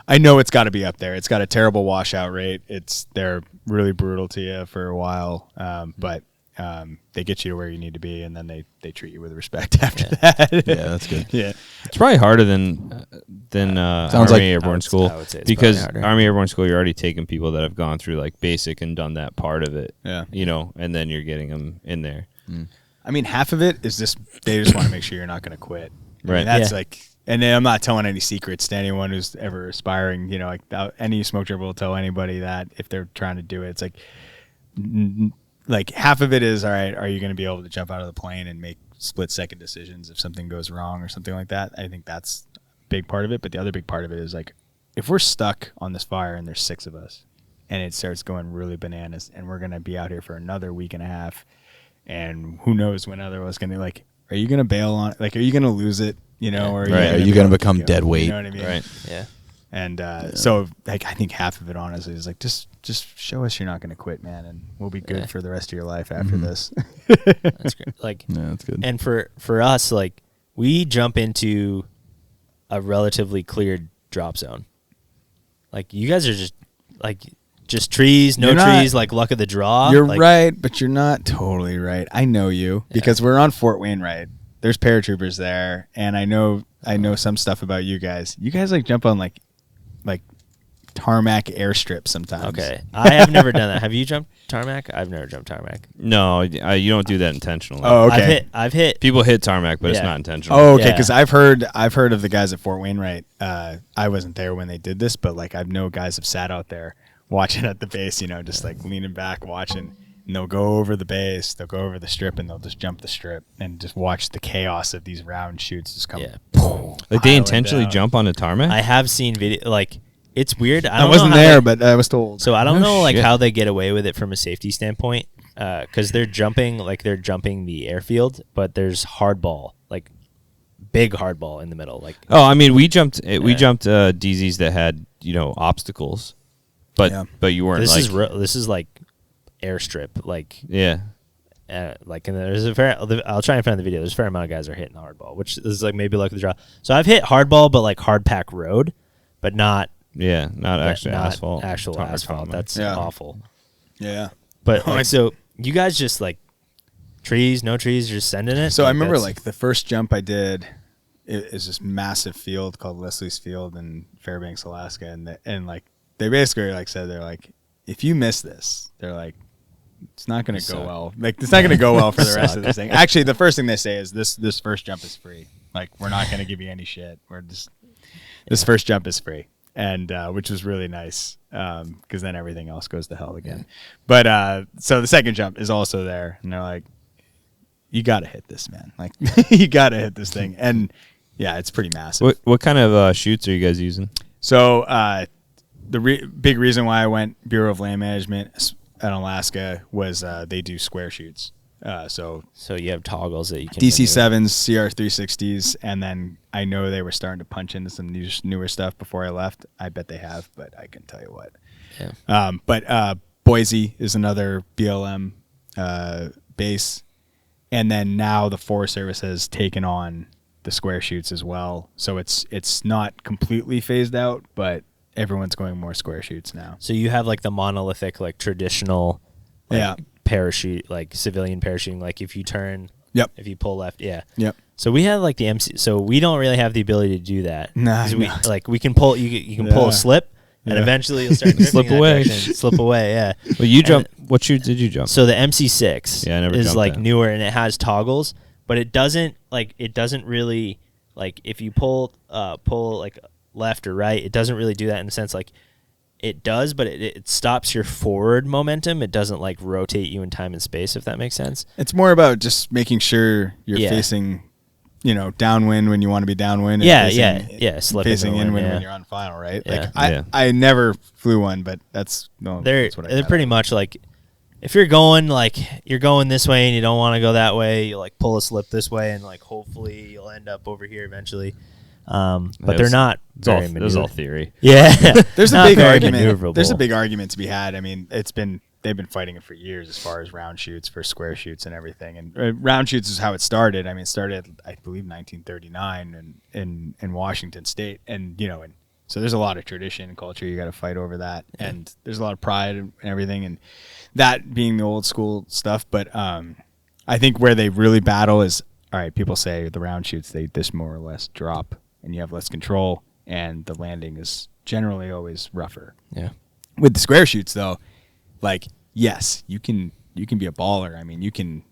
I know it's got to be up there. It's got a terrible washout rate. They're really brutal to you for a while, but they get you to where you need to be, and then they treat you with respect after that. Yeah, that's good. Yeah, It's probably harder than Sounds Army like- Airborne School, I would say it's because probably harder. Army Airborne School, you're already taking people that have gone through like basic and done that part of it. Yeah. You know, and then you're getting them in there. I mean, half of it is just they just want to make sure you're not going to quit. I mean, Right. that's Yeah. like, and then I'm not telling any secrets to anyone who's ever aspiring. You know, like any smoke jumper will tell anybody that if they're trying to do it, it's like half of it is, all right, are you going to be able to jump out of the plane and make split-second decisions if something goes wrong or something like that? I think that's a big part of it. But the other big part of it is like, if we're stuck on this fire and there's 6 of us and it starts going really bananas and we're going to be out here for another week and a half and who knows when other was going to, like, are you going to bail on it? Like, are you going to lose it? You know, or Are you going gonna become dead weight? You know what I mean? Right. Yeah. And so, like, I think half of it, honestly, is like, just show us you're not going to quit, man, and we'll be good for the rest of your life after this. That's great. Like, Yeah, that's good. and for us, like, we jump into a relatively cleared drop zone. Like, you guys are just trees, no You're not- trees, like luck of the draw. You're like, right, but you're not totally right. I know you because we're on Fort Wainwright. There's paratroopers there, and I know some stuff about you guys. You guys like jump on like tarmac airstrips sometimes. Okay, I have never done that. Have you jumped tarmac? I've never jumped tarmac. No, you don't do that intentionally. Oh, okay. I've hit. People hit tarmac, but it's Yeah. not intentional. Oh, okay. Yeah. Because I've heard of the guys at Fort Wainwright. I wasn't there when they did this, but like I know guys have sat out there watching at the base. You know, just like leaning back, watching. And they'll go over the base, they'll go over the strip, and they'll just jump the strip and just watch the chaos of these round shoots just come. Yeah. Like they piling intentionally down. jump on a tarmac? I have seen video. Like, it's weird. I I don't wasn't know how there, they- but I was told. So I don't No know like shit. how they get away with it from a safety standpoint, because they're jumping the airfield, but there's hardball, like big hardball in the middle. Like, Oh, I mean, we jumped DZs that had, obstacles, but Yeah. but you weren't this like is this is like airstrip, like yeah. and there's a fair. I'll try and find the video. There's a fair amount of guys are hitting the hardball, which is like maybe luck of the draw. So I've hit hardball, but like hard pack road, but not Yeah, not actually not asphalt. Actual Tarmac, asphalt. tarmac. That's Yeah. awful. yeah. But like, so you guys just like trees, no trees, just sending it. So I remember that's- like the first jump I did is this massive field called Leslie's Field in Fairbanks, Alaska, and like they basically like said they're like, if you miss this, they're like, it's not going to go well. Like it's not going to go well for the rest of this thing. Actually, the first thing they say is this first jump is free. Like we're not going to give you any shit. We're just this first jump is free, and which was really nice because then everything else goes to hell again. But so the second jump is also there, and they're like, you got to hit this, man. Like you got to hit this thing, and yeah, it's pretty massive. What kind of shoots are you guys using? So the big reason why I went Bureau of Land Management in Alaska was they do square shoots. So you have toggles that you can DC-7s, CR-360s, and then I know they were starting to punch into some newer stuff before I left. I bet they have, but I can tell you what. Yeah. But Boise is another BLM base, and then now the Forest Service has taken on the square shoots as well. So it's not completely phased out, but everyone's going more square shoots now. So you have like the monolithic, like traditional, like, Yeah. parachute, like civilian parachuting. Like if you turn, Yep. if you pull left, yeah. Yep. So we have like the MC. So we don't really have the ability to do that. Nah, 'Cause no. we can pull. You can pull Yeah. a slip, and Yeah. eventually you'll start drifting Slip in that away. direction, slip away. Yeah. Well, you And- jump. What chute did you jump? So the MC6 Yeah, I never is jumped like that. newer and it has toggles, but it doesn't really like if you pull like left or right, it doesn't really do that in the sense like it does, but it stops your forward momentum. It doesn't like rotate you in time and space, if that makes sense. It's more about just making sure you're Yeah. facing, downwind when you want to be downwind. Yeah, facing, yeah, slipping facing the inwind wind, yeah. when you're on final, right? Yeah. Like Yeah. I never flew one, but that's what They're I pretty much like if you're going this way and you don't want to go that way, you like pull a slip this way and like hopefully you'll end up over here eventually. But they're not very It was all maneuverable. theory. Yeah, There's a not big very argument. There's a maneuverable. big argument to be had. I mean, they've been fighting it for years as far as round shoots for square shoots and everything. And round shoots is how it started. I mean, it started I believe 1939 in Washington State, and so there's a lot of tradition and culture. You got to fight over that, and there's a lot of pride and everything, and that being the old school stuff. But I think where they really battle is all right. People say the round shoots they just more or less drop, and you have less control, and the landing is generally always rougher. Yeah. With the square shoots though, like yes, you can be a baller. I mean, you can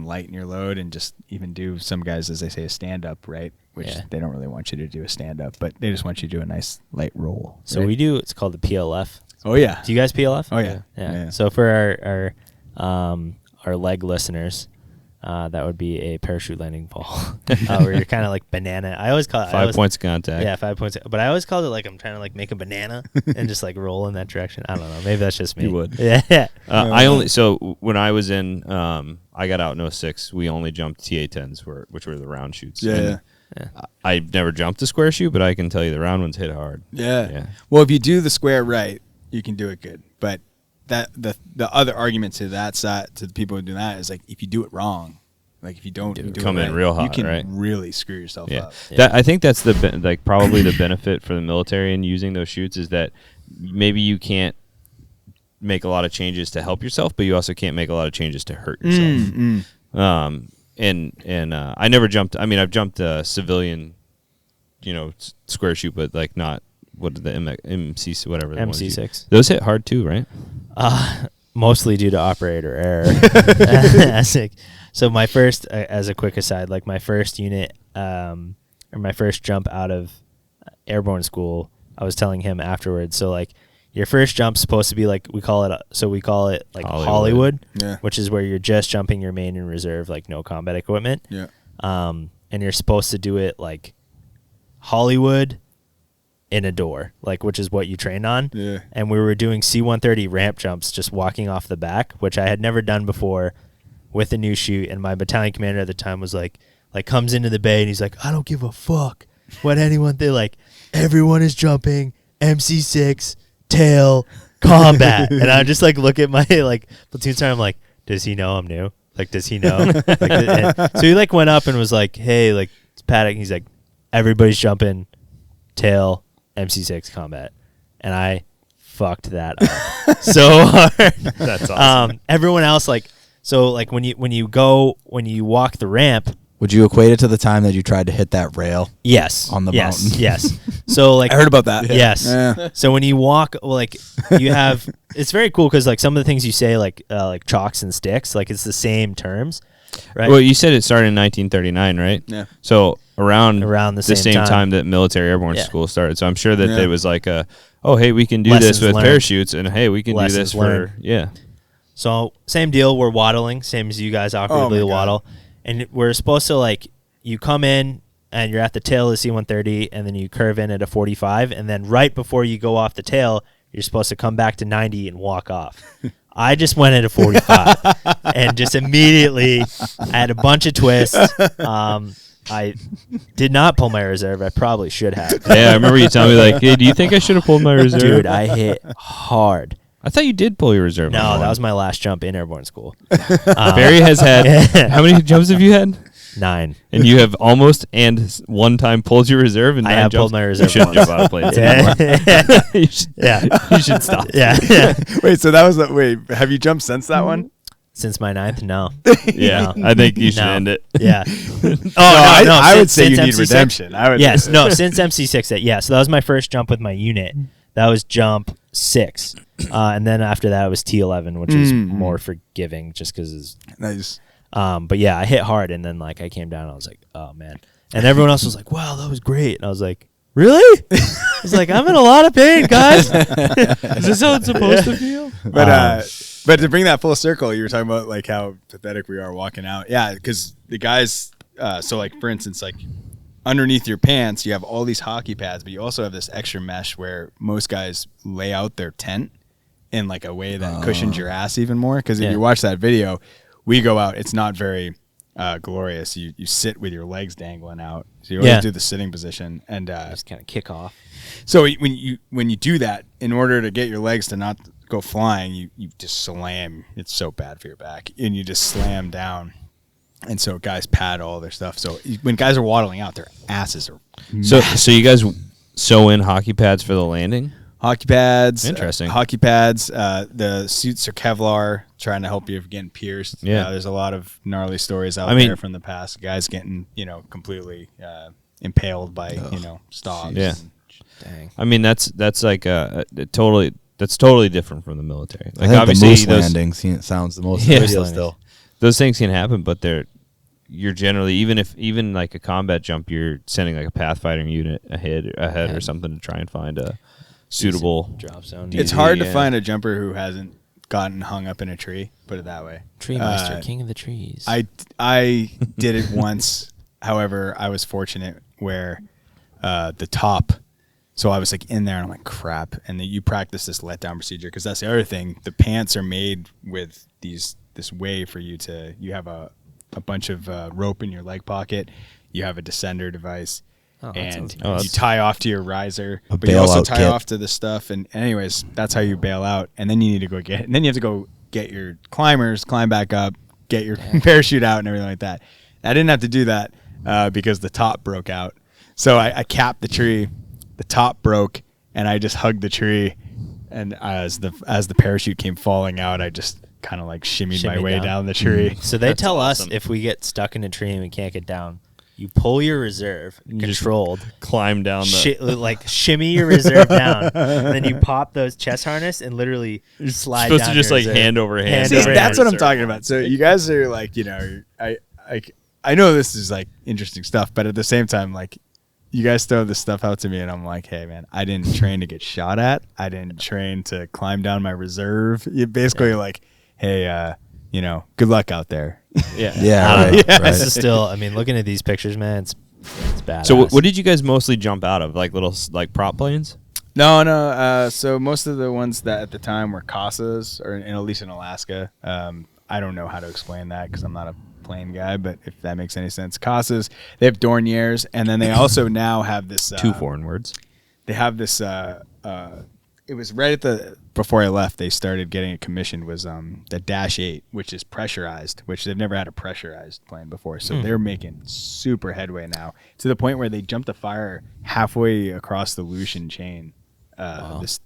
lighten your load and just even do some guys, as they say, a stand up, right? Which Yeah. they don't really want you to do a stand up, but they just want you to do a nice light roll. So right? we do. It's called the PLF. Oh yeah. Do you guys PLF? Oh yeah. Yeah. So for our leg listeners, that would be a parachute landing fall, where you're kind of like banana. I always call it 5 points of contact. Yeah, 5 points. But I always called it like I'm trying to like make a banana and just like roll in that direction. I don't know. Maybe that's just me. You would. Yeah. So when I was in, I got out in 06. We only jumped TA-10s, which were the round shoots. Yeah. And I've never jumped a square shoot, but I can tell you the round ones hit hard. Yeah. Well, if you do the square right, you can do it good. But that the other argument to that side, to the people who do that, is like if you do it wrong, like if you don't do come it in right, real hot, you can right? really screw yourself Yeah. up. That I think that's probably the benefit for the military in using those shoots is that maybe you can't make a lot of changes to help yourself, but you also can't make a lot of changes to hurt yourself. And I never jumped. I mean, I've jumped a civilian, square shoot, but like not what the MC whatever the ones you- MC6. Those hit hard too, right? Mostly due to operator error. So my first, as a quick aside, like my first unit, or my first jump out of airborne school, I was telling him afterwards. So like your first jump's supposed to be like we call it like Hollywood, Yeah. which is where you're just jumping your main and reserve, like no combat equipment. Yeah. And you're supposed to do it like Hollywood in a door, like which is what you trained on. Yeah. And we were doing C-130 ramp jumps, just walking off the back, which I had never done before with a new chute. And my battalion commander at the time was like comes into the bay and he's like, I don't give a fuck what anyone think. Like everyone is jumping MC6 tail combat, and I just like look at my like platoon sergeant. I'm like, does he know I'm new? Like, does he know? So he like went up and was like, hey, like it's Paddock. He's like, everybody's jumping tail MC6 combat, and I fucked that up so hard. That's awesome. Everyone else like when you walk the ramp. Would you equate it to the time that you tried to hit that rail? Yes. On the yes, mountain. Yes. So like I heard about that. Yes. Yeah. So when you walk, like you have, it's very cool because like some of the things you say, like chalks and sticks, like it's the same terms, right? Well, you said it started in 1939, right? Yeah. So around the same time time. that military airborne Yeah. school started. So I'm sure that Yeah. there was like oh, hey, we can do Lessons this with learned. parachutes, and hey, we can do Lessons this learned. for So same deal. We're waddling, same as you guys awkwardly Oh my God. waddle, and we're supposed to like you come in and you're at the tail of the C-130, and then you curve in at a 45, and then right before you go off the tail, you're supposed to come back to 90 and walk off. I just went at a 45 and just immediately I had a bunch of twists. I did not pull my reserve. I probably should have. Yeah, I remember you telling me like, hey, do you think I should have pulled my reserve? Dude, I hit hard. I thought you did pull your reserve. No, on that one. was my last jump in airborne school. Barry has had how many jumps have you had? 9. And you have almost and one time pulled your reserve and I 9 have jumps. pulled my reserve You shouldn't once. jump out of planes anymore. Yeah. you should, Yeah. you should stop. Yeah. Wait, so that was wait, have you jumped since that one? Since my 9th, no. Yeah, No. I think you should No. end it. Yeah. I would since- say you since need MC6 redemption. I would Yes, no, since MC6, yeah. So that was my first jump with my unit. That was jump 6. And then after that, it was T11, which is more forgiving just because Nice. but yeah, I hit hard, and then like I came down, and I was like, oh man. And everyone else was like, wow, that was great. And I was like, really? I was like, I'm in a lot of pain, guys. Is this how it's supposed to feel? But to bring that full circle, you were talking about like how pathetic we are walking out. Yeah, because the guys, so like for instance, like underneath your pants, you have all these hockey pads, but you also have this extra mesh where most guys lay out their tent in like a way that cushions your ass even more. Because if you watch that video, we go out, it's not very glorious. You sit with your legs dangling out, so you always do the sitting position, and Just kind of kick off. so when you do that, in order to get your legs to not go flying, you just slam. It's so bad for your back, and you just slam down. And so guys pad all their stuff. So when guys are waddling out, their asses are So you guys sew in hockey pads for the landing? hockey pads. Interesting. Hockey pads. The suits are Kevlar, trying to help you from getting pierced. Yeah. There's a lot of gnarly stories out I mean- there from the past. Guys getting completely impaled by stops. Yeah. Dang. I mean, that's like that's totally different from the military. I Like think the obviously moose those landing sounds the most Yeah. ideal Moose still. those things can happen, but you're generally even like a combat jump, you're sending like a pathfighting unit ahead or something to try and find a suitable Drop zone. It's hard to find a jumper who hasn't gotten hung up in a tree. Put it that way. Tree Master, King of the Trees. I did it once. However, I was fortunate where the top. So I was like in there and I'm like, crap. And then you practice this letdown procedure because that's the other thing. The pants are made with this way for you to. You have a bunch of rope in your leg pocket. You have a descender device. And you tie off to your riser, but you also tie off to the stuff. And anyways, that's how you bail out. And then you need to go and then you have to go get your climbers, climb back up, get your parachute out and everything like that. I didn't have to do that because the top broke out. So I capped the tree, the top broke, and I just hugged the tree. And as the parachute came falling out, I just kind of like shimmied my way down the tree. So they That's tell us awesome. if we get stuck in a tree and we can't get down, you pull your reserve, controlled, climb down the shimmy your reserve down, and then you pop those chest harness and literally slide supposed down to just your like reserve. hand over hand. See, over that's hand. what I'm talking about. So you guys are like, I know this is like interesting stuff, but at the same time, like you guys throw this stuff out to me and I'm like, hey man, I didn't train to get shot at. I didn't train to climb down my reserve. You basically like, hey, good luck out there. Yeah. Yeah, right. This is still, I mean, looking at these pictures, man, it's badass. So what did you guys mostly jump out of? Like little like prop planes? No. So most of the ones that at the time were CASAs, or at least in Alaska. I don't know how to explain that because I'm not a plane guy, but if that makes any sense. CASAs, they have Dorniers, and then they also now have this. Two foreign words. They have this. It was right at before I left. They started getting it commissioned. Was the Dash 8, which is pressurized, which they've never had a pressurized plane before. So they're making super headway now to the point where they jumped a fire halfway across the Aleutian chain. This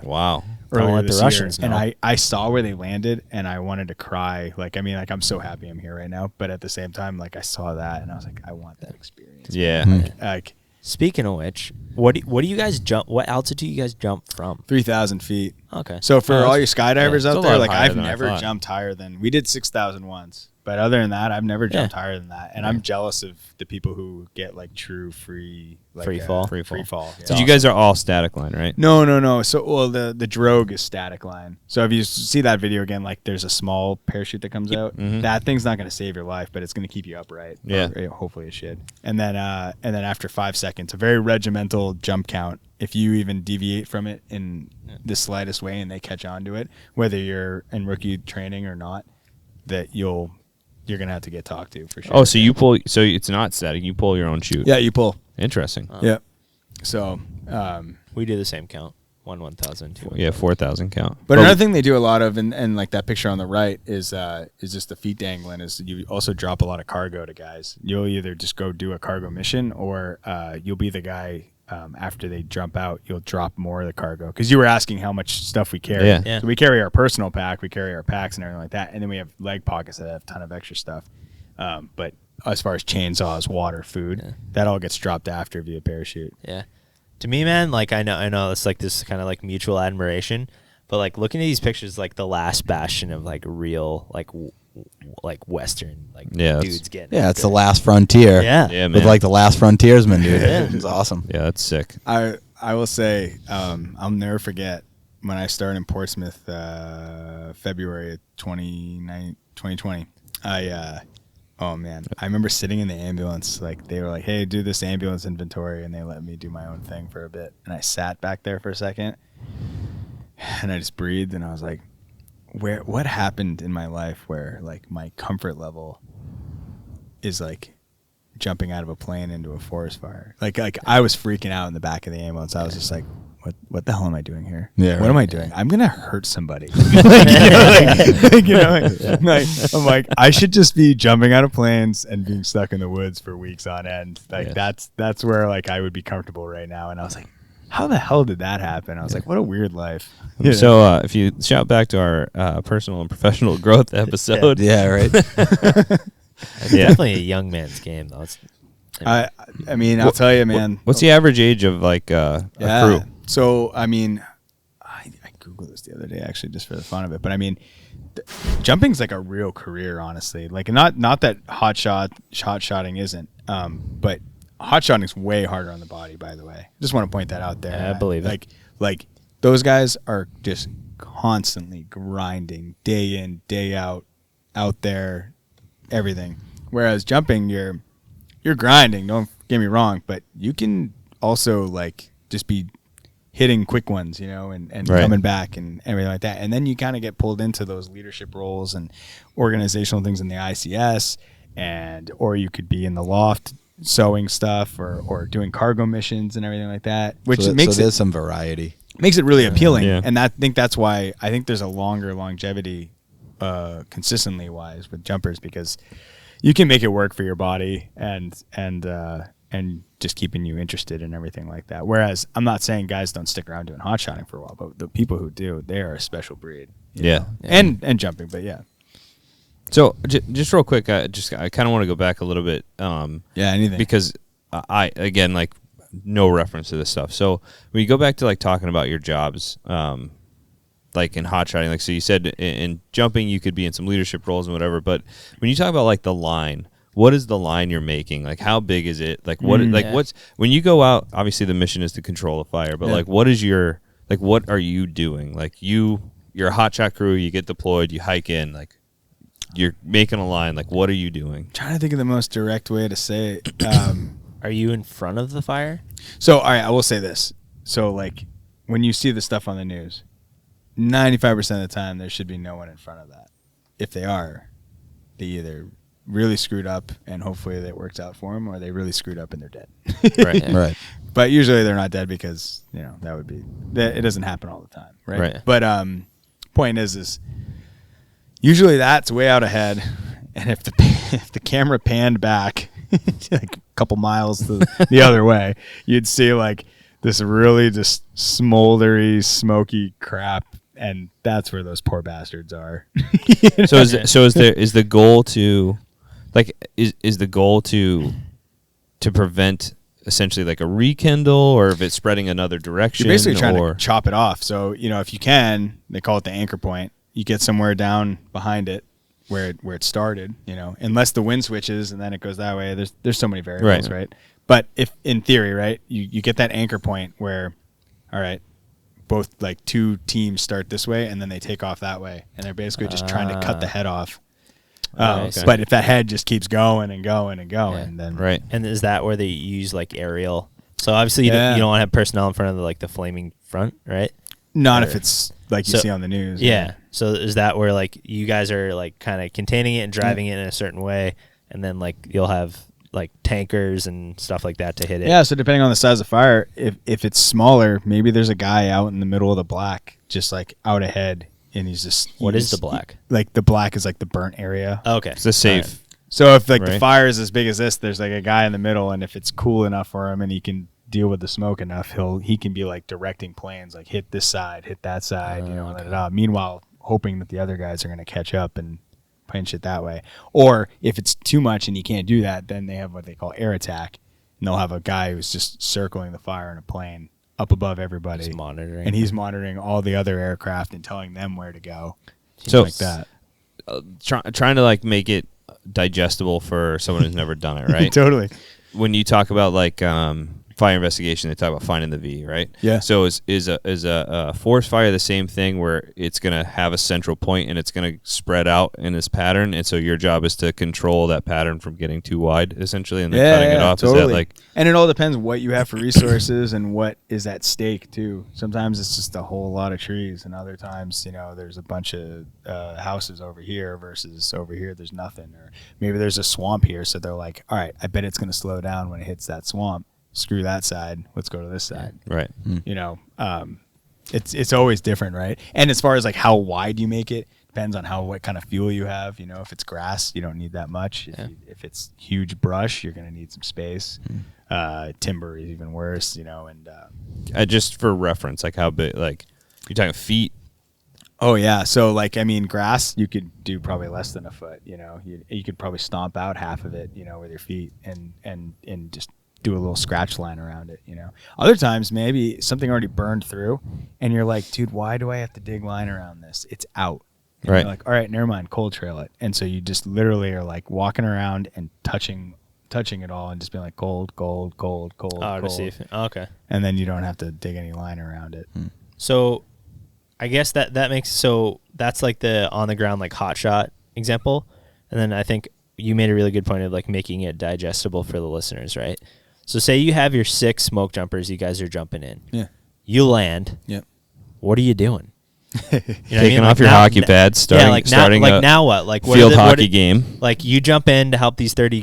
Wow. Don't earlier let the this Russians year. know. And I saw where they landed and I wanted to cry. Like, I mean, like I'm so happy I'm here right now, but at the same time, like I saw that and I was like, I want that experience. Yeah. Like Speaking of which, what do you guys jump? What altitude do you guys jump from? 3,000 feet. Okay. So for Oh, all that's- your skydivers it's a out lot there, like higher I've than I never thought. jumped higher than we did 6,000 once. But other than that, I've never jumped higher than that. And I'm jealous of the people who get like true free like, Free fall? Free fall. So you guys are all static line, right? No. So well, the drogue is static line. So if you see that video again, like there's a small parachute that comes out. That thing's not going to save your life, but it's going to keep you upright. Yeah. Or, hopefully it should. And then after 5 seconds, a very regimental jump count. If you even deviate from it in the slightest way and they catch on to it, whether you're in rookie training or not, that you're gonna have to get talked to for sure. Oh, so you pull. So it's not static. You pull your own chute. Yeah, you pull. Interesting. Yeah. So, We do the same count. 1,000, 2,000. Yeah, 4,000 count. but another thing they do a lot of, and like that picture on the right is just the feet dangling. Is you also drop a lot of cargo to guys. You'll either just go do a cargo mission, or you'll be the guy after they jump out, you'll drop more of the cargo. Because you were asking how much stuff we carry. Yeah. Yeah. So we carry our personal pack, we carry our packs and everything like that, and then we have leg pockets that have a ton of extra stuff. But as far as chainsaws, water, food, that all gets dropped after via parachute. Yeah. To me, man, like I know it's like this kind of like mutual admiration, but like looking at these pictures, like the last bastion of like real like Western like dudes getting. Yeah, it's the last frontier. Yeah. Yeah, man. With like the last frontiersman, dude. Yeah. It's awesome. Yeah, that's sick. I will say, I'll never forget when I started in Portsmouth, February of 2020. Oh man, I remember sitting in the ambulance. Like they were like, "Hey, do this ambulance inventory," and they let me do my own thing for a bit. And I sat back there for a second, and I just breathed, and I was like, what happened in my life where like my comfort level is like jumping out of a plane into a forest fire? Like I was freaking out in the back of the ambulance. I was just like, what the hell am I doing here? Yeah, what right. am I doing? I'm gonna hurt somebody. I'm like, I should just be jumping out of planes and being stuck in the woods for weeks on end. Like that's where like I would be comfortable right now. And I was like, how the hell did that happen? I was like, what a weird life. You know? So if you shout back to our personal and professional growth episode, Yeah, right. It's definitely a young man's game, though. I mean, I'll tell you, man. What's the average age of like a crew? So, I mean, I Googled this the other day, actually, just for the fun of it. But I mean, jumping's like a real career, honestly. Like, not that hot shotting isn't, but hot shotting's way harder on the body, by the way. Just want to point that out there. Yeah, I believe it. Like those guys are just constantly grinding day in, day out there, everything. Whereas jumping, you're grinding, don't get me wrong, but you can also like just be hitting quick ones, you know, and Right. coming back and everything like that. And then you kind of get pulled into those leadership roles and organizational things in the ICS, or you could be in the loft sewing stuff or doing cargo missions and everything like that, which makes there's some variety. makes it really appealing. Yeah. And I think that's why I think there's a longer longevity consistently wise with jumpers, because you can make it work for your body and just keeping you interested in everything like that. Whereas I'm not saying guys don't stick around doing hot shotting for a while, but the people who do, they are a special breed. you Yeah. know? And jumping, but yeah. So just real quick, I kind of want to go back a little bit. Yeah, anything. Because I again, like, no reference to this stuff. So when you go back to like talking about your jobs, like in hot shotting, like, so you said in jumping you could be in some leadership roles and whatever, but when you talk about like the line, what is the line you're making? Like, how big is it? Like, what what's when you go out? Obviously, the mission is to control a fire, but like, what is your what are you doing? Like, you're a hot shot crew. You get deployed. You hike in. Like, you're making a line. Like, what are you doing? Trying to think of the most direct way to say it. Are you in front of the fire? So, all right, I will say this. So, like, when you see the stuff on the news, 95% of the time, there should be no one in front of that. If they are, they either really screwed up and hopefully that works out for them, or they really screwed up and they're dead. Right. Right. But usually they're not dead because, you know, that would be, it doesn't happen all the time. Right. Right. But point is usually that's way out ahead. And if the camera panned back like a couple miles to the other way, you'd see like this really just smoldery, smoky crap, and that's where those poor bastards are. So is the goal to, like, is the goal to prevent essentially like a rekindle, or if it's spreading another direction? You're basically trying or to chop it off. So, you know, if you can, they call it the anchor point. You get somewhere down behind it where it started, you know, unless the wind switches and then it goes that way. There's so many variables, right? But if in theory, right, you get that anchor point where, all right, both like two teams start this way and then they take off that way, and they're basically just trying to cut the head off. Okay. But if that head just keeps going and going and going, then right. And is that where they use like aerial? So obviously you don't want to have personnel in front of the flaming front, right? Not Or- if it's like you see on the news. Yeah. So is that where like you guys are like kind of containing it and driving it in a certain way, and then like you'll have like tankers and stuff like that to hit it? Yeah, so depending on the size of fire, if it's smaller, maybe there's a guy out in the middle of the black, just like out ahead, and he's just... What is the black? Like the black is like the burnt area. Okay. It's a safe. All right. So if like the Right. fire is as big as this, there's like a guy in the middle, and if it's cool enough for him and he can deal with the smoke enough, he can be like directing planes, like hit this side, hit that side, meanwhile hoping that the other guys are going to catch up and pinch it that way. Or if it's too much and you can't do that, then they have what they call air attack, and they'll have a guy who's just circling the fire in a plane up above everybody. He's monitoring. And he's monitoring all the other aircraft and telling them where to go. So like that. Trying to like make it digestible for someone who's never done it, right? Totally. When you talk about like fire investigation, they talk about finding the V, right? Yeah. So is a forest fire the same thing where it's going to have a central point and it's going to spread out in this pattern, and so your job is to control that pattern from getting too wide, essentially, and then cutting it off? Totally. Is that like? And it all depends what you have for resources and what is at stake too. Sometimes it's just a whole lot of trees, and other times, there's a bunch of houses over here versus over here there's nothing, or maybe there's a swamp here, so they're like, all right, I bet it's going to slow down when it hits that swamp. Screw that side. Let's go to this side. Right. It's always different, right? And as far as like how wide you make it, depends on what kind of fuel you have. If it's grass, you don't need that much. If it's huge brush, you're going to need some space. Timber is even worse, and Just for reference, like how big? Like you're talking feet. Oh yeah, so grass, you could do probably less than a foot. You could probably stomp out half of it, with your feet, and just do a little scratch line around it. Other times maybe something already burned through, and you're like, dude, why do I have to dig line around this? It's out. And Right. You're like, all right, never mind, cold trail it. And so you just literally are like walking around and touching it all, and just being like cold. Oh, to see if, okay. And then you don't have to dig any line around it. So I guess that makes, so that's like the on the ground, like hot shot example. And then I think you made a really good point of like making it digestible for the listeners, right? So say you have your 6 smoke jumpers, you guys are jumping in. Yeah. You land. Yep. What are you doing? Taking off your hockey pads, starting now, a now what? Like what field hockey game. Like you jump in to help these 30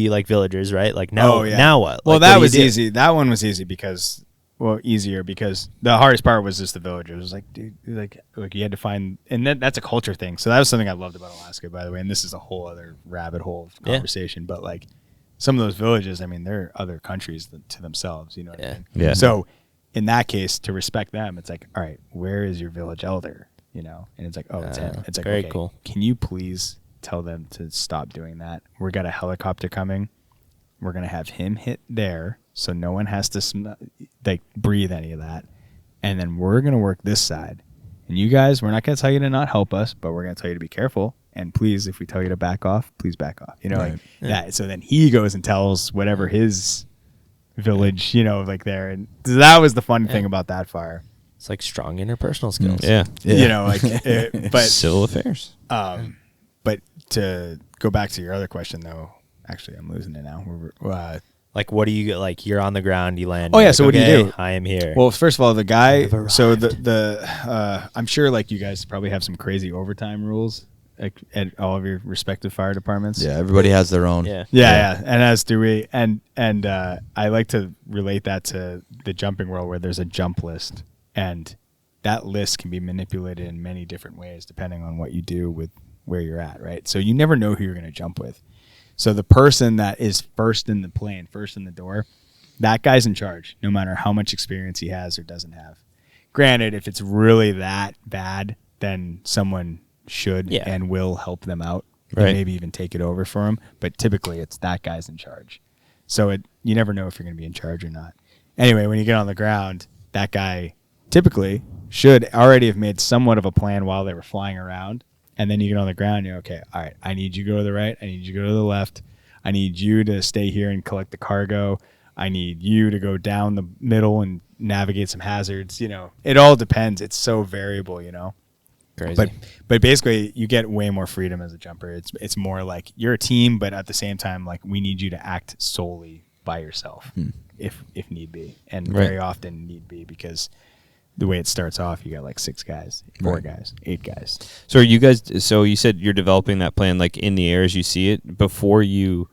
like villagers, right? Like now, now what? Well, like, that what was do you do? easy. That one was easy because the hardest part was just the villagers. It was like, dude, like you had to find, and that's a culture thing. So that was something I loved about Alaska, by the way. And this is a whole other rabbit hole of conversation. But like some of those villages, they're other countries to themselves. You know what I mean? Yeah. So in that case, to respect them, it's like, all right, where is your village elder? And it's like, oh, it's him. It's like, very okay, cool. Can you please tell them to stop doing that? We got a helicopter coming. We're gonna have him hit there, so no one has to breathe any of that, and then we're gonna work this side. And you guys, we're not gonna tell you to not help us, but we're gonna tell you to be careful. And please, if we tell you to back off, please back off. Like that. So then he goes and tells whatever his village, like there. And that was the fun thing about that fire. It's like strong interpersonal skills. Yeah. But Civil affairs. but to go back to your other question though, actually I'm losing it now. Like what do you like? You're on the ground, you land. Oh yeah, like, so what do you do? I am here. Well, first of all, the guy. So I'm sure like you guys probably have some crazy overtime rules at all of your respective fire departments. Yeah, everybody has their own. Yeah, and as do we. And I like to relate that to the jumping world, where there's a jump list, and that list can be manipulated in many different ways depending on what you do with where you're at, right? So you never know who you're going to jump with. So the person that is first in the plane, first in the door, that guy's in charge, no matter how much experience he has or doesn't have. Granted, if it's really that bad, then someone should and will help them out, and maybe even take it over for them. But typically, it's that guy's in charge. So you never know if you're going to be in charge or not. Anyway, when you get on the ground, that guy typically should already have made somewhat of a plan while they were flying around. And then you get on the ground, you're okay, all right, I need you to go to the right. I need you to go to the left. I need you to stay here and collect the cargo. I need you to go down the middle and navigate some hazards. It all depends. It's so variable, Crazy. But basically, you get way more freedom as a jumper. It's more like you're a team, but at the same time, like we need you to act solely by yourself if need be. And very often need be, because the way it starts off, you got like 6 guys, 4 guys, 8 guys. So are you guys? So you said you're developing that plan like in the air as you see it before you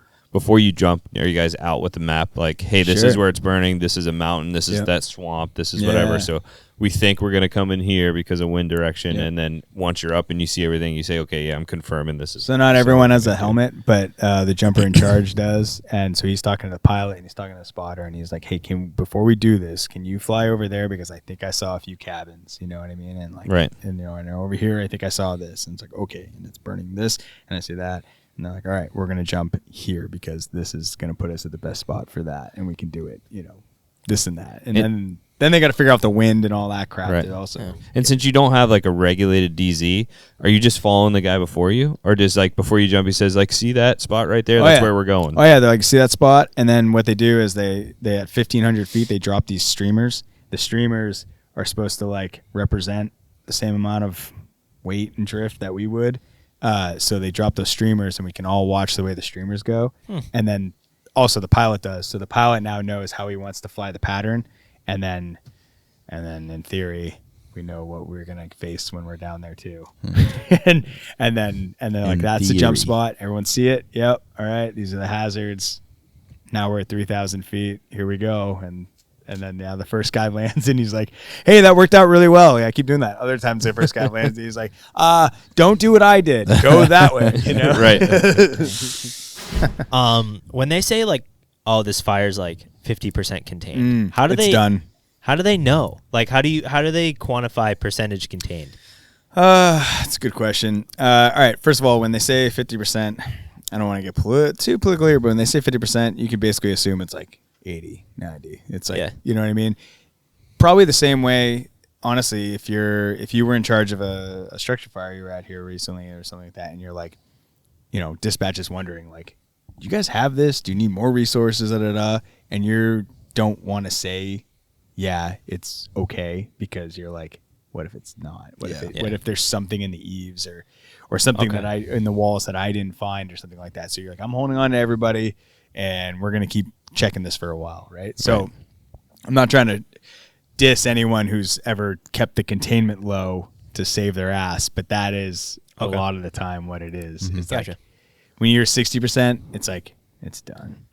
jump. Are you guys out with the map? Like, hey, this is where it's burning. This is a mountain. This is that swamp. This is whatever. So we think we're going to come in here because of wind direction, Yeah. and then once you're up and you see everything, you say, okay, yeah, I'm confirming this is. So not everyone has a helmet, but the jumper in charge does. And so he's talking to the pilot and he's talking to the spotter, and he's like, hey, before we do this, can you fly over there, because I think I saw a few cabins, you know what I mean? And like, Right. and and over here I think I saw this, and it's like, okay, and it's burning this, and I see that, and they're like, all right, we're gonna jump here because this is gonna put us at the best spot for that, and we can do it, this and that, and then they got to figure out the wind and all that crap. Right. Also, Yeah. And since you don't have like a regulated DZ, are you just following the guy before you, or does like before you jump, he says like, see that spot right there? Oh, That's yeah. where we're going. Oh yeah, they're like, see that spot, and then what they do is they at 1,500 feet they drop these streamers. The streamers are supposed to like represent the same amount of weight and drift that we would. So they drop those streamers, and we can all watch the way the streamers go. And then also the pilot does. So the pilot now knows how he wants to fly the pattern, and then in theory we know what we're gonna face when we're down there too. and then like, that's the jump theory. spot. Everyone see it. Yep. All right. These are the hazards. Now we're at 3,000 feet. Here we go. And then the first guy lands, and he's like, hey, that worked out really well. Yeah, I keep doing that. Other times the first guy lands, and he's like, don't do what I did. Go that way. Right. When they say like, oh, this fire's like 50% contained, It's done. How do they know? Like, how do they quantify percentage contained? That's a good question. All right. First of all, when they say 50%, I don't want to get too political here, but when they say 50%, you can basically assume it's like 80, 90. It's like, Yeah. you know what I mean? Probably the same way, honestly, if you were in charge of a structure fire you were at here recently or something like that, and you're like, dispatch is wondering, like, do you guys have this? Do you need more resources? And you don't want to say, yeah, it's okay, because you're like, what if it's not? What if there's something in the eaves or something Okay. that in the walls that I didn't find or something like that? So you're like, I'm holding on to everybody, and we're gonna keep checking this for a while, right? So I'm not trying to diss anyone who's ever kept the containment low to save their ass, but that is a lot of the time what it is. It's Gotcha. like when you're 60%, it's like, it's done.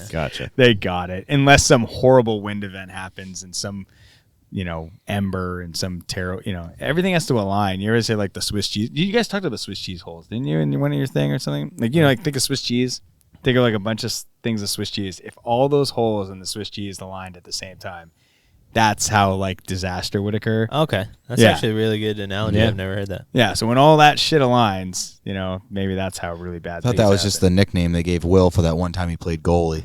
Gotcha. They got it. Unless some horrible wind event happens and some, ember and some everything has to align. You ever say like the Swiss cheese? You guys talked about Swiss cheese holes, didn't you, in one of your thing or something? Like, like think of Swiss cheese. Think of like a bunch of things of Swiss cheese. If all those holes in the Swiss cheese aligned at the same time, that's how like disaster would occur. Okay, that's Yeah. actually a really good analogy. Yeah. I've never heard that. Yeah. So when all that shit aligns, maybe that's how really bad. I thought that was just the nickname they gave Will for that one time he played goalie.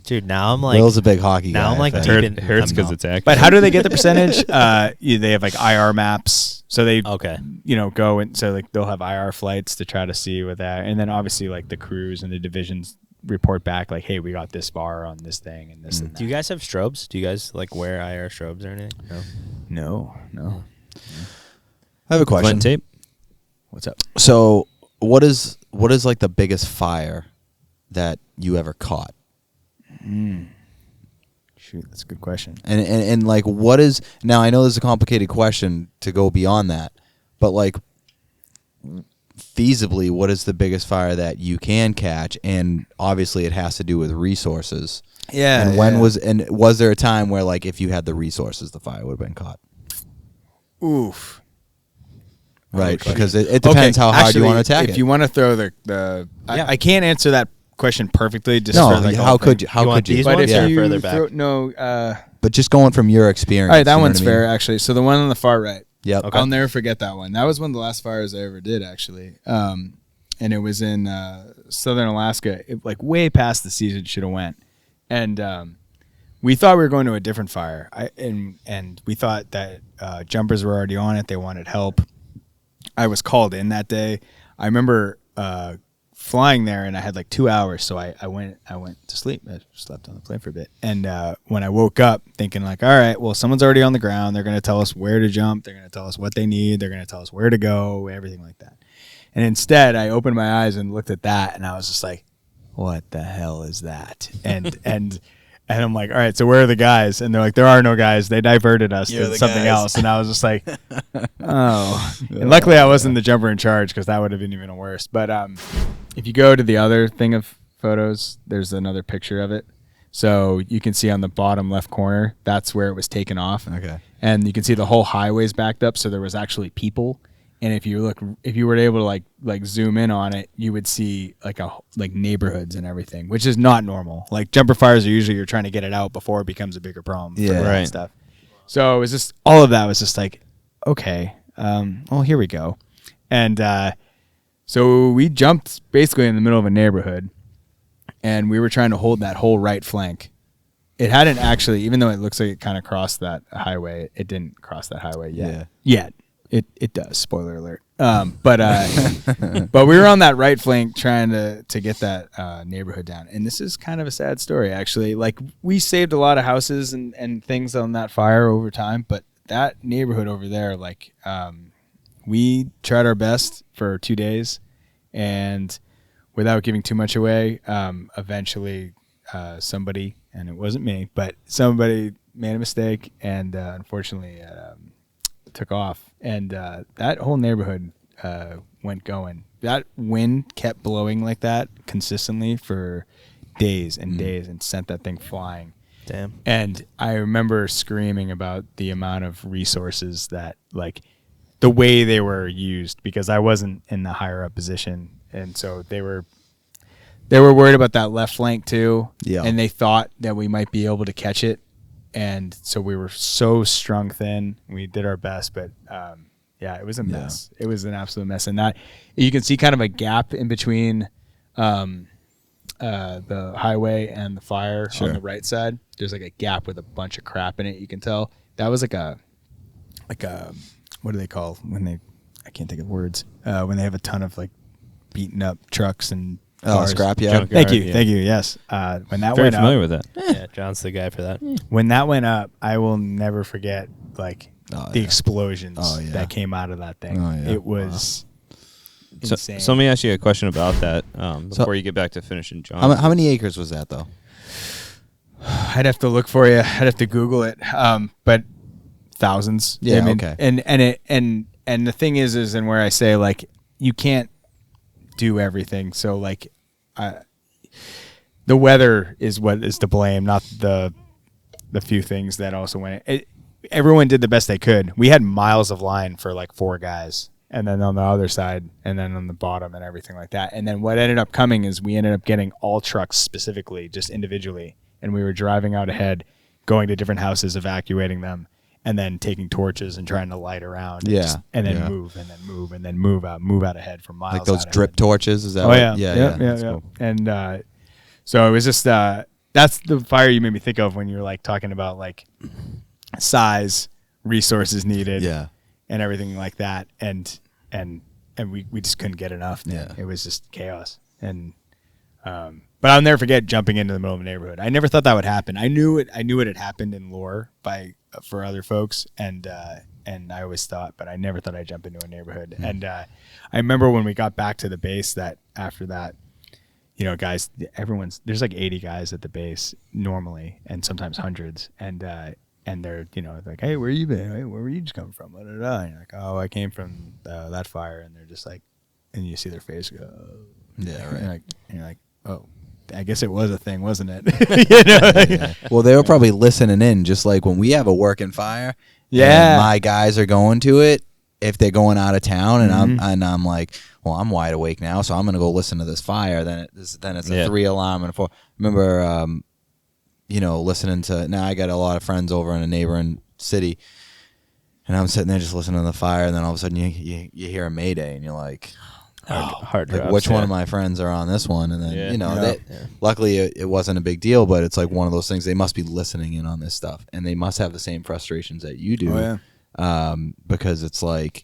Dude, now I'm like, Will's a big hockey guy. now I'm like I deep think. in- It hurts I'm because not. it's accurate. But how do they get the percentage? They have like IR maps, so they okay. go and so like they'll have IR flights to try to see what that, and then obviously like the crews and the divisions report back like, hey, we got this bar on this thing and this and that. Do you guys have strobes? Do you guys like wear IR strobes or anything? No. No. I have a question. Flint tape? What's up? So, what is like the biggest fire that you ever caught? Shoot, that's a good question. And like, what is now? I know this is a complicated question to go beyond that, but like, feasibly, what is the biggest fire that you can catch? And obviously, it has to do with resources. Yeah. And was there a time where like, if you had the resources, the fire would have been caught? Oof. Right, Okay. because it depends how hard you want to attack if it. you want to throw I can't answer that question perfectly. Just No, for like the how whole could thing. you? How You want could you? these But ones if or you further back? But just going from your experience. all right, that you know one's what I mean? fair actually. So the one on the far right, Yep. Okay. I'll never forget that one. That was one of the last fires I ever did actually, and it was in southern Alaska, like way past the season should have went, and we thought we were going to a different fire. And we thought that jumpers were already on it. They wanted help. I was called in that day. I remember flying there, and I had like 2 hours, so I went to sleep. I slept on the plane for a bit, and when I woke up, thinking like, all right, well, someone's already on the ground. They're going to tell us where to jump. They're going to tell us what they need. They're going to tell us where to go, everything like that. And instead, I opened my eyes and looked at that, and I was just like, what the hell is that? And I'm like, all right, so where are the guys? And they're like, there are no guys. They diverted us You're to the something guys. else. And I was just like, oh. And luckily, I wasn't the jumper in charge, because that would have been even worse. But if you go to the other thing of photos, there's another picture of it. So you can see on the bottom left corner, that's where it was taken off. Okay. And you can see the whole highway's backed up, so there was actually people. And if you were able to like zoom in on it, you would see like neighborhoods and everything, which is not normal. Like jumper fires are usually you're trying to get it out before it becomes a bigger problem. Yeah. For that Right. stuff. So it was just all of that was just like, okay, well here we go, and so we jumped basically in the middle of a neighborhood, and we were trying to hold that whole right flank. It hadn't actually, even though it looks like it kind of crossed that highway, it didn't cross that highway yet. Yet. It does. Spoiler alert. But we were on that right flank trying to get that neighborhood down. And this is kind of a sad story, actually. Like, we saved a lot of houses and things on that fire over time, but that neighborhood over there, like, we tried our best for 2 days, and without giving too much away, eventually somebody, and it wasn't me, but somebody made a mistake, and unfortunately took off. And that whole neighborhood went going. That wind kept blowing like that consistently for days and days and sent that thing flying. Damn. And I remember screaming about the amount of resources that, like, the way they were used, because I wasn't in the higher up position. And so they were worried about that left flank too. Yeah. And they thought that we might be able to catch it. And so we were so strung thin. We did our best, but yeah, it was a mess. It was an absolute mess. And that you can see kind of a gap in between the highway and the fire on the right side. There's like a gap with a bunch of crap in it. You can tell that was like a what do they call when they? I can't think of words. When they have a ton of like beaten up trucks and cars. Scrapyard. Thank you. Yes. When that Very went familiar up, with that. Yeah, John's the guy for that. when that went up, I will never forget like the explosions that came out of that thing. Oh, yeah. It was insane. So let me ask you a question about that before you get back to finishing John. How many acres was that though? I'd have to look for you. I'd have to Google it. But thousands. Yeah. I mean, Okay. And the thing is and where I say like you can't do everything. So like, the weather is what is to blame, not the few things that also went. Everyone did the best they could. We had miles of line for like 4 guys, and then on the other side, and then on the bottom, and everything like that. And then what ended up coming is we ended up getting all trucks specifically, just individually, and we were driving out ahead, going to different houses, evacuating them, and then taking torches and trying to light around. And then move, and then move, and then move out ahead for miles. Like those out drip ahead. torches? Is that? Oh yeah, yeah. yeah. Cool. And so it was just that's the fire you made me think of when you were like talking about like size, resources needed, and everything like that. And we just couldn't get enough. Yeah. It was just chaos. And but I'll never forget jumping into the middle of a neighborhood. I never thought that would happen. I knew it had happened in lore for other folks, and I always thought, but I never thought I'd jump into a neighborhood. Mm-hmm. And I remember when we got back to the base that after that, you know, guys, there's like 80 guys at the base normally, and sometimes hundreds, and they're, you know, like, hey, where you been? Hey, where were you just coming from? And you're like, oh, I came from that fire, and they're just like, and you see their face go, oh. Yeah, right. And you're like, oh, I guess it was a thing, wasn't it? You know? Well, they were probably listening in, just like when we have a working fire. Yeah. And my guys are going to it if they're going out of town, and I'm like, well, I'm wide awake now, so I'm gonna go listen to this fire. Then it's a 3 alarm and a 4. Remember, you know, listening to. Now I got a lot of friends over in a neighboring city, and I'm sitting there just listening to the fire, and then all of a sudden you hear a mayday, and you're like. Hard Like, drops, which one of my friends are on this one? And then, Yeah. you know, luckily it wasn't a big deal, but it's like one of those things. They must be listening in on this stuff, and they must have the same frustrations that you do. Oh, yeah. Because it's like,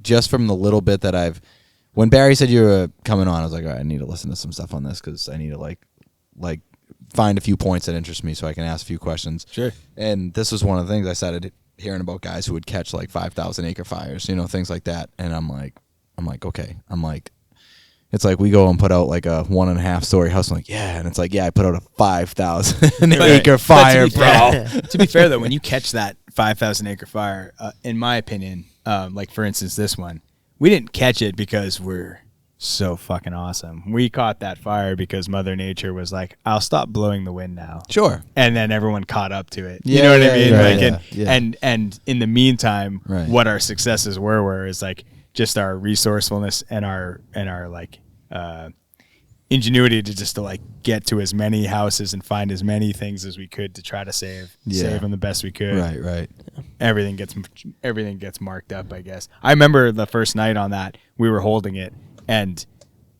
just from the little bit that when Barry said you were coming on, I was like, all right, I need to listen to some stuff on this because I need to like find a few points that interest me so I can ask a few questions. Sure. And this was one of the things I started hearing about guys who would catch like 5,000 acre fires, you know, things like that. And I'm like, okay. It's like we go and put out like a 1.5 story house. I'm like, yeah. And it's like, yeah, I put out a 5,000 acre fire, bro. To be fair, though, when you catch that 5,000 acre fire, in my opinion, like for instance, this one, we didn't catch it because we're so fucking awesome. We caught that fire because Mother Nature was like, I'll stop blowing the wind now. Sure. And then everyone caught up to it. Yeah, you know what yeah, I mean? yeah, Like, yeah, yeah. And in the meantime, Right. what our successes were is like just our resourcefulness and our like ingenuity to like get to as many houses and find as many things as we could to try to save them the best we could. Right. Everything gets marked up, I guess. I remember the first night on that, we were holding it and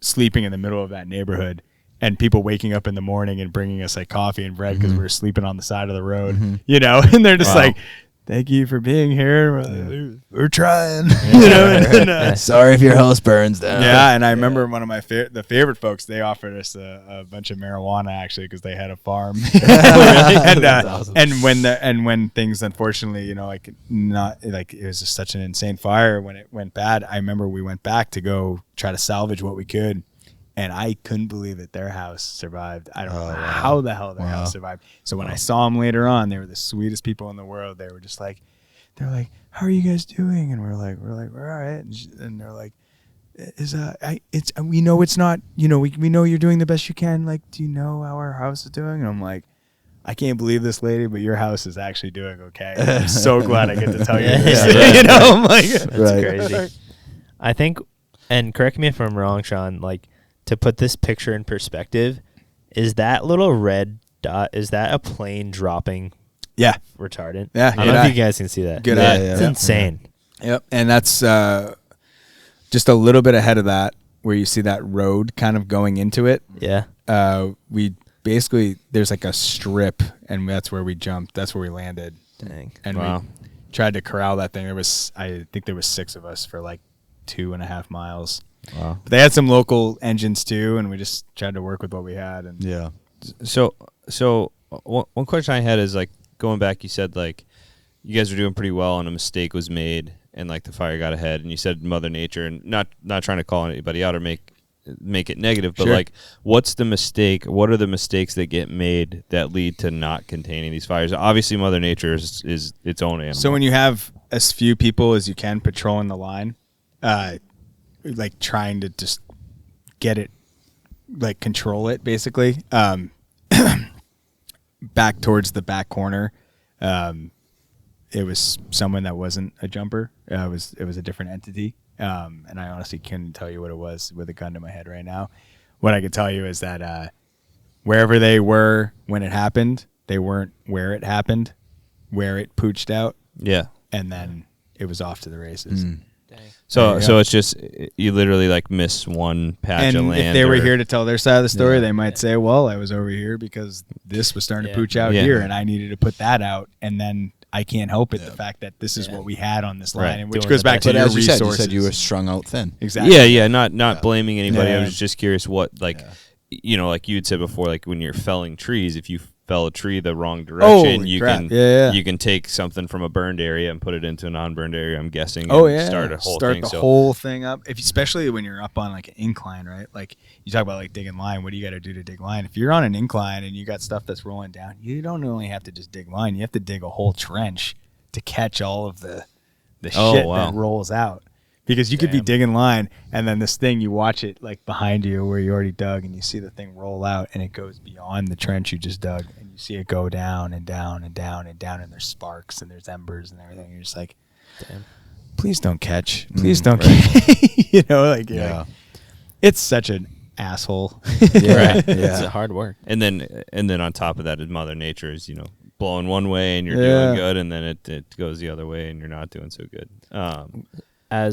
sleeping in the middle of that neighborhood, and people waking up in the morning and bringing us like coffee and bread because we were sleeping on the side of the road, you know, and they're just like, thank you for being here. We're trying, you know. And, Sorry if your house burns down. yeah, and I remember one of my the favorite folks. They offered us a bunch of marijuana actually because they had a farm. And awesome. and when things unfortunately, you know, like not like it was just such an insane fire when it went bad. I remember we went back to go try to salvage what we could. And I couldn't believe it. Their house survived. I don't know how the hell their house survived. So when I saw them later on, they were the sweetest people in the world. They were just like, they're like, how are you guys doing? And we're like, we're all right. And they're like, we know it's not, you know, we know you're doing the best you can. Like, do you know how our house is doing? And I'm like, I can't believe this, lady, but your house is actually doing okay. And I'm so glad I get to tell you this. You know, I'm like, That's crazy. I think, and correct me if I'm wrong, Shaun, like, to put this picture in perspective, is that little red dot, is that a plane dropping retardant? Yeah. I don't know if you guys can see that. Good eye. It's insane. Yep. And that's just a little bit ahead of that where you see that road kind of going into it. Yeah. We basically, there's like a strip, and that's where we jumped. That's where we landed. Dang. And we tried to corral that thing. I think there was 6 of us for like 2.5 miles. Wow. But they had some local engines too, and we just tried to work with what we had. And Yeah. So one question I had is, like, going back, you said like you guys were doing pretty well and a mistake was made and like the fire got ahead, and you said Mother Nature, and not trying to call anybody out or make it negative, but like, what's the mistake? What are the mistakes that get made that lead to not containing these fires? Obviously, Mother Nature is its own animal. So when you have as few people as you can patrolling the line, like trying to just get it, like control it basically, back towards the back corner, it was someone that wasn't a jumper. It was a different entity, and I honestly couldn't tell you what it was with a gun to my head right now. What I could tell you is that wherever they were when it happened, they weren't where it happened, where it pooched out, and then it was off to the races. So it's just, you literally like miss one patch of And land. if they were here to tell their side of the story, they might say, well, I was over here because this was starting to pooch out here, and I needed to put that out, and then I can't help it, the fact that this is what we had on this line, and which Doing goes the back best. to But your as you resources. said you were strung out thin. Exactly. Yeah, not blaming anybody. Yeah. I was just curious what, like, you know, like you had said before, like when you're felling trees, if you fell a tree the wrong direction, Holy you crap. can Yeah. you can take something from a burned area and put it into a non-burned area, I'm guessing. Oh and yeah, start a whole start thing. the So whole thing up. If especially when you're up on like an incline, right? Like you talk about like digging line. What do you got to do to dig line? If you're on an incline and you got stuff that's rolling down, you don't only have to just dig line. You have to dig a whole trench to catch all of the shit that rolls out. Because you could be digging line, and then this thing, you watch it like behind you where you already dug, and you see the thing roll out, and it goes beyond the trench you just dug, and you see it go down and down and down and down, and there's sparks and there's embers and everything. You're just like, please don't catch. Please don't catch. You know, like, like, it's such an asshole. It's hard work. and then on top of that is Mother Nature is, you know, blowing one way and you're doing good, and then it goes the other way and you're not doing so good. I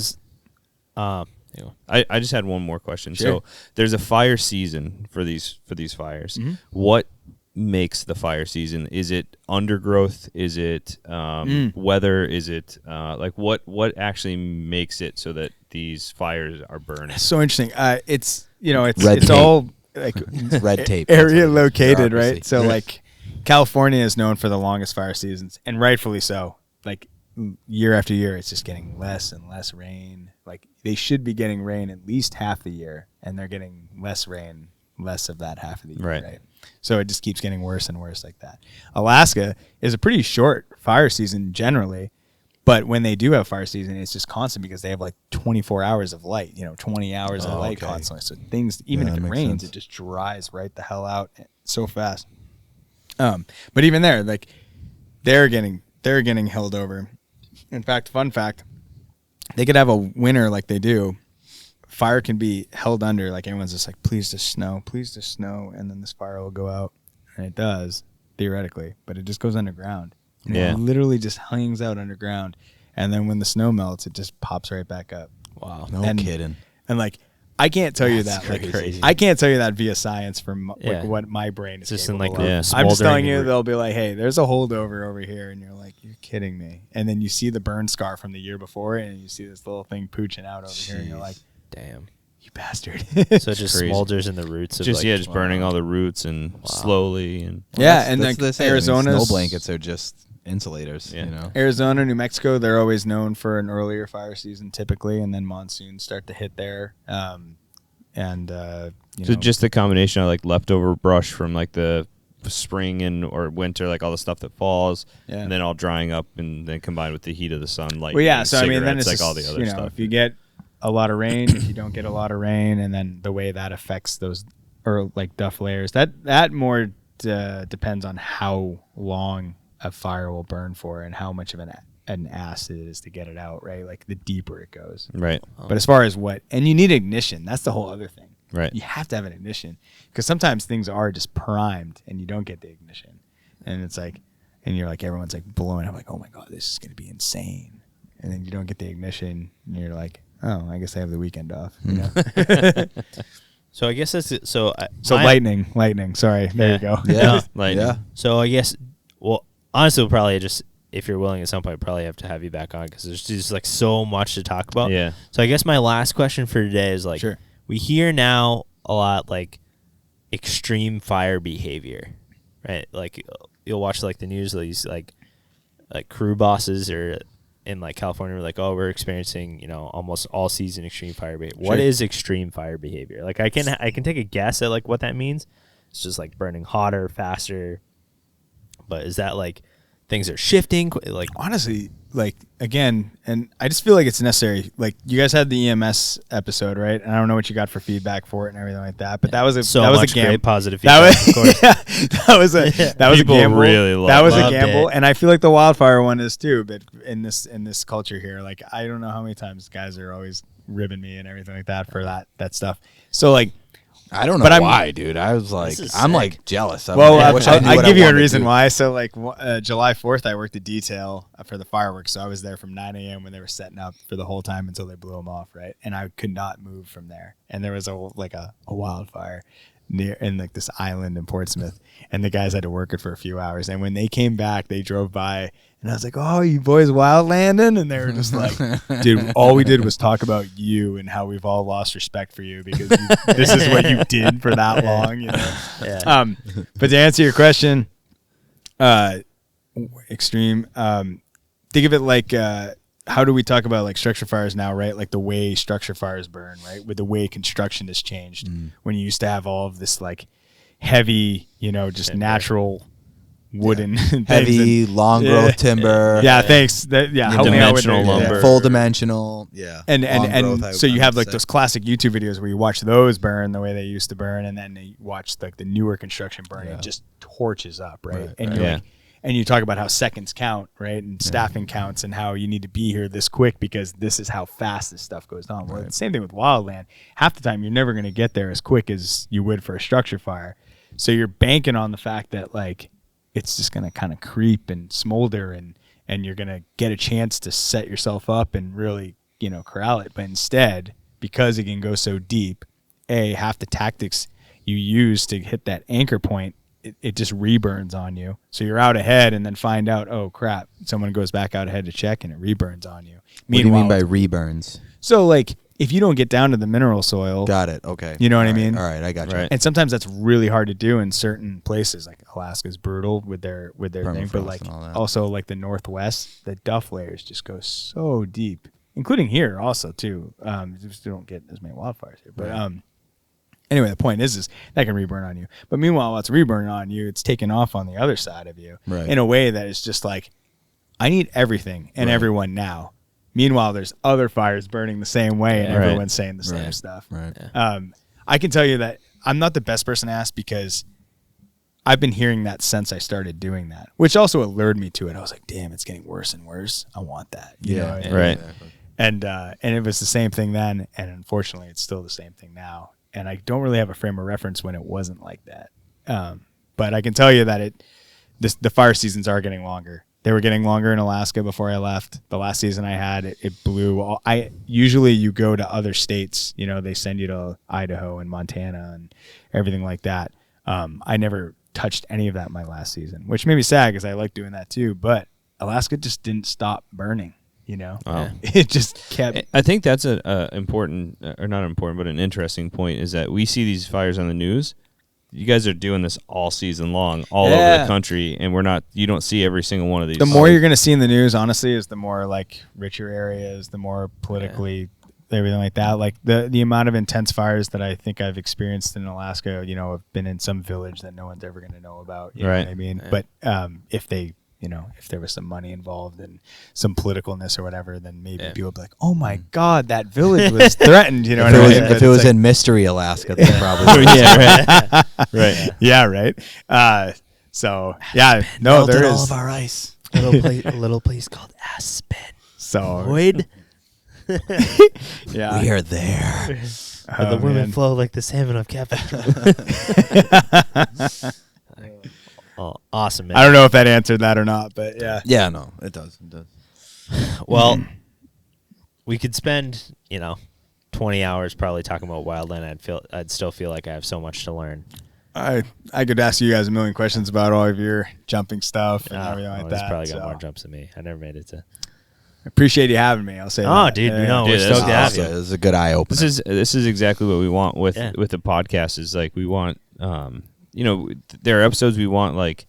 just had one more question. Sure. So there's a fire season for these fires. What makes the fire season? Is it undergrowth? Is it weather? Is it like what actually makes it so that these fires are burning? It's so interesting. It's, you know, Red it's tape. all like Red tape. area located, Bureaucracy. right? So like California is known for the longest fire seasons, and rightfully so. Like year after year, it's just getting less and less rain. Like they should be getting rain at least half the year, and they're getting less rain, less of that half of the year, right? So it just keeps getting worse and worse like that. Alaska is a pretty short fire season generally, But when they do have fire season, it's just constant because they have like 24 hours of light, 20 hours of light okay. constantly. So things, even if that it makes rains, sense. it just dries right the hell out so fast. But even there, like they're getting held over. In fact, fun fact, they could have a winter like they do. Fire can be held under, like everyone's just like, please just snow, and then this fire will go out, and it does theoretically, but it just goes underground. And Yeah. it literally just hangs out underground, and then when the snow melts, it just pops right back up. Wow. No And- kidding. And like, I can't tell you That's that. Like, crazy. I can't tell you that via science from Yeah. like what my brain is Just in, capable like, of. the I'm just smoldering telling you, root. they'll be like, "Hey, there's a holdover over here," and you're like, "You're kidding me!" And then you see the burn scar from the year before, and you see this little thing pooching out over here, and you're like, Damn. "You bastard!" So it just Crazy. smolders in the roots of Just like, just burning all the roots and slowly and yeah, That's- and that's like what they say. I mean, Arizona's snow blankets are just insulators. Yeah. Arizona, New Mexico, they're always known for an earlier fire season typically, and then monsoons start to hit there. so just the combination of like leftover brush from like the spring and or winter, like all the stuff that falls, Yeah. and then all drying up, and then combined with the heat of the sun, like well, yeah. So I mean, then it's like just, all the other you know, stuff. if you get a lot of rain, if you don't get a lot of rain, and then the way that affects those or like duff layers, that more depends on how long a fire will burn for and how much of an ass it is to get it out, right? Like the deeper it goes. Right, But as far as and you need ignition. That's the whole other thing. right. You have to have an ignition because sometimes things are just primed and you don't get the ignition, and it's like, and you're like, everyone's like blowing up, like, oh my god, this is gonna be insane, and then you don't get the ignition, and you're like, oh, I guess I have the weekend off. You know? So I guess that's it. So lightning. Sorry, there you go. Yeah. Like- yeah. So I guess, well, honestly, we'll probably just, if you're willing at some point, probably have to have you back on because there's just like so much to talk about. Yeah. So I guess my last question for today is like, Sure. we hear now a lot like extreme fire behavior, right? Like you'll watch like the news, these like crew bosses or in like California, we're like, oh, we're experiencing, almost all season extreme fire behavior. What is extreme fire behavior? Like I can take a guess at like what that means. It's just like burning hotter, faster. But is that like things are shifting? Like Honestly, like again, and I just feel like it's necessary. Like you guys had the EMS episode, right? And I don't know what you got for feedback for it and everything like that, but that was a so that was much a gamble. great positive That feedback, was of course. that was a People gamble. really loved that was a loved gamble, it. and I feel like the wildfire one is too. But in this culture here, like I don't know how many times guys are always ribbing me and everything like that for that stuff. So like, I don't know But I'm- why, dude. I was like, is I'm sick. like jealous. I'm well, like, I wish I knew I'll what give you a wanted to reason do. why. So like July 4th, I worked a detail for the fireworks. So I was there from 9 a.m. when they were setting up for the whole time until they blew them off, right? And I could not move from there. And there was a wildfire near in like this island in Portsmouth, and the guys had to work it for a few hours. And when they came back, they drove by, and I was like, "Oh, you boys wildlanding?" And they were just like, "Dude, all we did was talk about you and how we've all lost respect for you because this is what you did for that long, you know." Yeah. But to answer your question, extreme. Think of it like how do we talk about like structure fires now, right? Like the way structure fires burn, right? With the way construction has changed. When you used to have all of this like heavy, just natural wooden things Heavy, and- long growth timber. Yeah, thanks. Help me out with Dimensional that. lumber. Full dimensional. Yeah. And Long and growth, so you I have would like say. those classic YouTube videos where you watch those burn the way they used to burn, and then you watch like the newer construction burn. It just torches up, right? And you're Yeah. like, and you talk about how seconds count, right? And staffing counts, and how you need to be here this quick because this is how fast this stuff goes on. Well, it's the same thing with wildland. Half the time, you're never going to get there as quick as you would for a structure fire. So you're banking on the fact that like it's just going to kind of creep and smolder, and you're going to get a chance to set yourself up and really, corral it. But instead, because it can go so deep, half the tactics you use to hit that anchor point, it just reburns on you. So you're out ahead and then find out, oh crap, someone goes back out ahead to check and it reburns on you. What do you mean by Meanwhile, reburns? so like if you don't get down to the mineral soil, Got it. Okay. You know what I All right, mean? All right, I got you. Right. and sometimes that's really hard to do in certain places. Like Alaska's brutal with their thing, but Permafrost like and all that. also like the Northwest, the duff layers just go so deep, including here also too. Just don't get as many wildfires here, but anyway, the point is that can reburn on you. But meanwhile, while it's reburning on you, it's taking off on the other side of you Right. in a way that is just like I need everything and everyone now. Meanwhile, there's other fires burning the same way, and everyone's saying the same stuff. Right. I can tell you that I'm not the best person to ask because I've been hearing that since I started doing that, which also allured me to it. I was like, damn, it's getting worse and worse. I want that. You know? Right. Exactly. And it was the same thing then, and unfortunately, it's still the same thing now. And I don't really have a frame of reference when it wasn't like that. But I can tell you that the fire seasons are getting longer. They were getting longer in Alaska before I left. The last season I had, it blew. Usually you go to other states. You know, they send you to Idaho and Montana and everything like that. I never touched any of that in my last season, which made me sad because I like doing that too. But Alaska just didn't stop burning. You know, it just kept. I think that's a important, or not important, but an interesting point is that we see these fires on the news. You guys are doing this all season long, all over the country, and you don't see every single one of these. The more you're going to see in the news, honestly, is the more like richer areas, the more politically everything like that. Like the amount of intense fires that I think I've experienced in Alaska, you know, have been in some village that no one's ever going to know about. You know what I mean? Yeah. But if there was some money involved and some politicalness or whatever, then maybe people would be like, "Oh my God, that village was threatened." You know, if it was in Mystery Alaska, they probably right. Yeah, right. So yeah, no, there is all of our ice. little place called Aspen. So Void. Yeah, We are there. Where the women flow like the salmon of Kevin. Oh, awesome, man. I don't know if that answered that or not, but yeah. Yeah, no, it does. It does. Well, we could spend, 20 hours probably talking about Wildland. I'd still feel like I have so much to learn. I could ask you guys a million questions about all of your jumping stuff and everything like that. He's probably got more jumps than me. I never made it to. I appreciate you having me. I'll say that. Oh, dude, we're stoked to have you. This is a good eye opener. This is exactly what we want with the podcast. Is like we want there are episodes we want like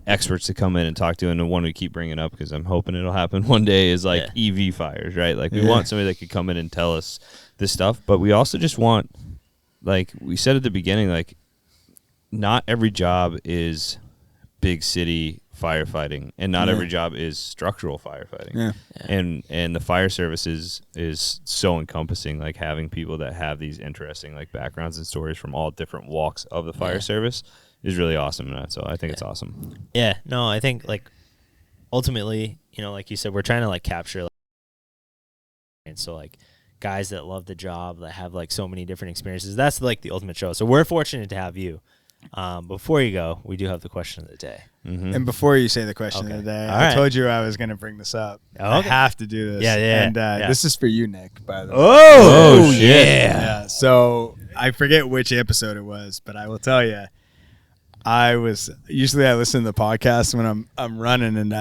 experts to come in and talk to, and the one we keep bringing up because I'm hoping it'll happen one day is like EV fires, right? Like we want somebody that could come in and tell us this stuff, but we also just want, like we said at the beginning, like not every job is big city firefighting, and not every job is structural firefighting. Yeah. And the fire service is so encompassing, like having people that have these interesting like backgrounds and stories from all different walks of the fire service is really awesome. So I think it's awesome. Yeah, no, I think like ultimately, like you said, we're trying to like capture and so like guys that love the job, that have like so many different experiences. That's like the ultimate show. So we're fortunate to have you. Before you go, we do have the question of the day. Mm-hmm. And before you say the question of the day, I told you I was going to bring this up. I have to do this. And this is for you, Nick, by the way. Oh, yeah. So I forget which episode it was, but I will tell you, I listen to the podcast when I'm running, and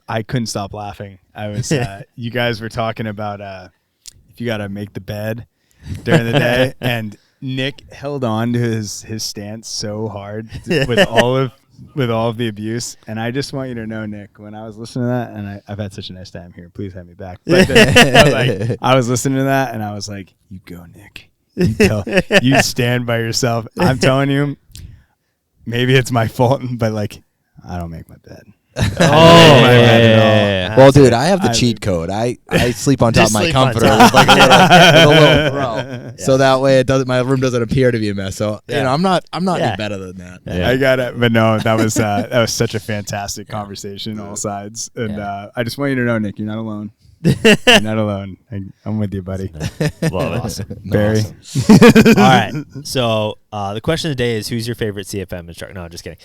I couldn't stop laughing. I was you guys were talking about if you got to make the bed during the day, and Nick held on to his stance so hard with all of the abuse, and I just want you to know, Nick, when I was listening to that, and I've had such a nice time here. Please have me back. But I was listening to that, and I was like, "You go, Nick. You stand by yourself." I'm telling you, maybe it's my fault, but like, I don't make my bed. Well, dude, I have the cheat code. I sleep on top of my comforter with like a little throw, so that way my room doesn't appear to be a mess. So I'm not any better than that. I got it, but no, that was such a fantastic conversation, all sides, and I just want you to know, Nick, you're not alone. You're not alone. I'm with you, buddy. Love it. Awesome. Barry. Awesome. All right. So the question of the day is, who's your favorite CFM instructor? No, I'm just kidding.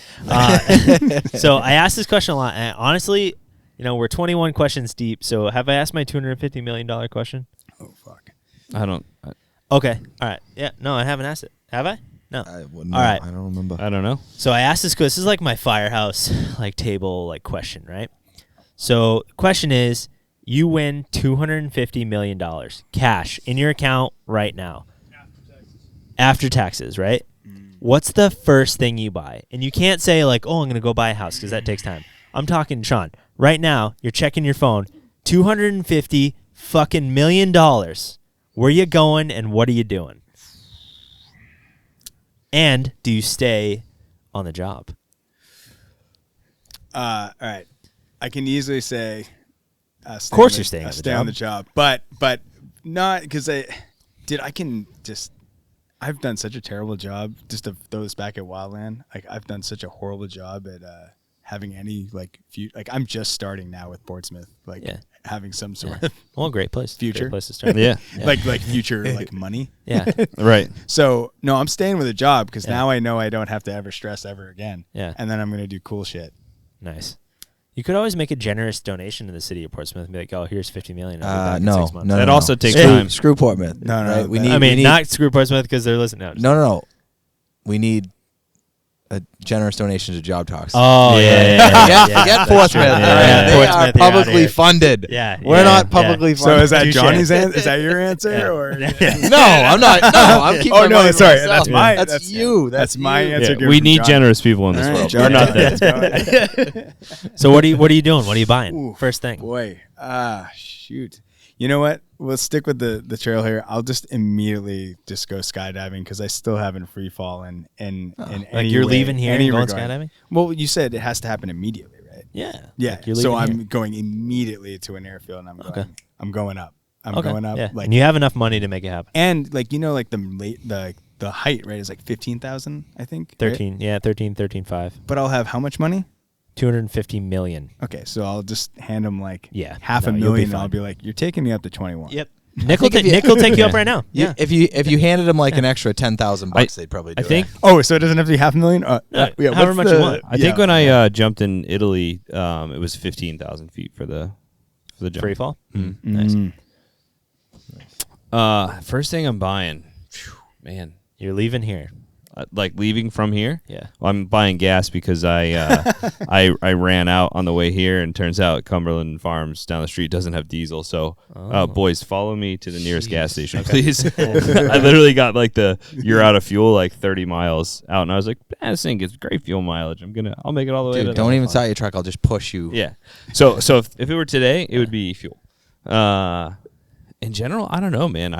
So I asked this question a lot. And honestly, we're 21 questions deep. So have I asked my $250 million question? Oh, fuck. I don't. Okay. All right. Yeah. No, I haven't asked it. Have I? No. All right. I don't remember. I don't know. So I asked this is like my firehouse table question, right? So the question is, you win $250 million cash in your account right now. After taxes, right? What's the first thing you buy? And you can't say like, oh, I'm going to go buy a house because that takes time. I'm talking, Shaun, right now, you're checking your phone, $250 fucking million. Where you going and what are you doing? And do you stay on the job? All right. I can easily say, of course you're staying on the stay job. on the job, but not because I've done such a terrible job. Just to throw this back at Wildland, like I've done such a horrible job at having any like I'm just starting now with Portsmouth, like having some sort of Well, great place. Future. Great place to start. Yeah. like future like money. Yeah. Right. So no, I'm staying with a job because now I know I don't have to ever stress ever again. Yeah. And then I'm gonna do cool shit. Nice. You could always make a generous donation to the city of Portsmouth and be like, "Oh, here's $50 million. I'll be back in No, 6 months." no, That no, also no. takes Screw- time. Screw Portsmouth. No, no, right? We that- need. I mean, we need, not screw Portsmouth because they're listening. No. We need a generous donation to JobTlks. Oh Get that's Portsmouth. true. All right? Yeah. They Portsmouth, are you're outta publicly here. funded. Yeah, We're yeah, not publicly So funded. is that Touche. Johnny's answer? Is that your answer or? No, I'm not. No, I'm keeping. Oh, my no, money for sorry, myself. that's my- That's that's- you. That's my you. answer. Yeah, given we from need Johnny. generous people in this All right, world. Johnny, We're not there. let's go. So what are you doing? What are you buying? First thing. Boy, shoot. You know what? We'll stick with the trail here. I'll just immediately just go skydiving because I still haven't free fallen in Like any you're way, leaving here any and going regard. skydiving? Well, you said it has to happen immediately, right? Yeah. Yeah. Like you're So leaving I'm here. going immediately to an airfield and I'm going up. I'm going up. Yeah. Like and you have enough money to make it happen. and like like the height, right, is like 15,000, I think. right? 13. Yeah, 13.5. But I'll have how much money? 250 million. Okay, so I'll just hand him like Yeah. half a No, you'll be million and fine. I'll be like, you're taking me up to 21. Yep. Nick will think if you- take you up right now. Yeah. If you handed them like an extra $10,000, they'd probably do I think it. Oh, so it doesn't have to be half a million? No, Yeah, however what's much you want. I think when I jumped in Italy, it was 15,000 feet for the jump. Free fall. Nice. First thing I'm buying, man, You're leaving here. like leaving from here. Yeah. Well, I'm buying gas because I I ran out on the way here, and turns out Cumberland Farms down the street doesn't have diesel. So, boys, follow me to the nearest gas station, please. I literally got like you're out of fuel like 30 miles out, and I was like, this thing gets great fuel mileage. I'll make it all the way. Dude, to don't even farm. start your truck. I'll just push you. Yeah. So if it were today, it would be fuel. In general, I don't know, man.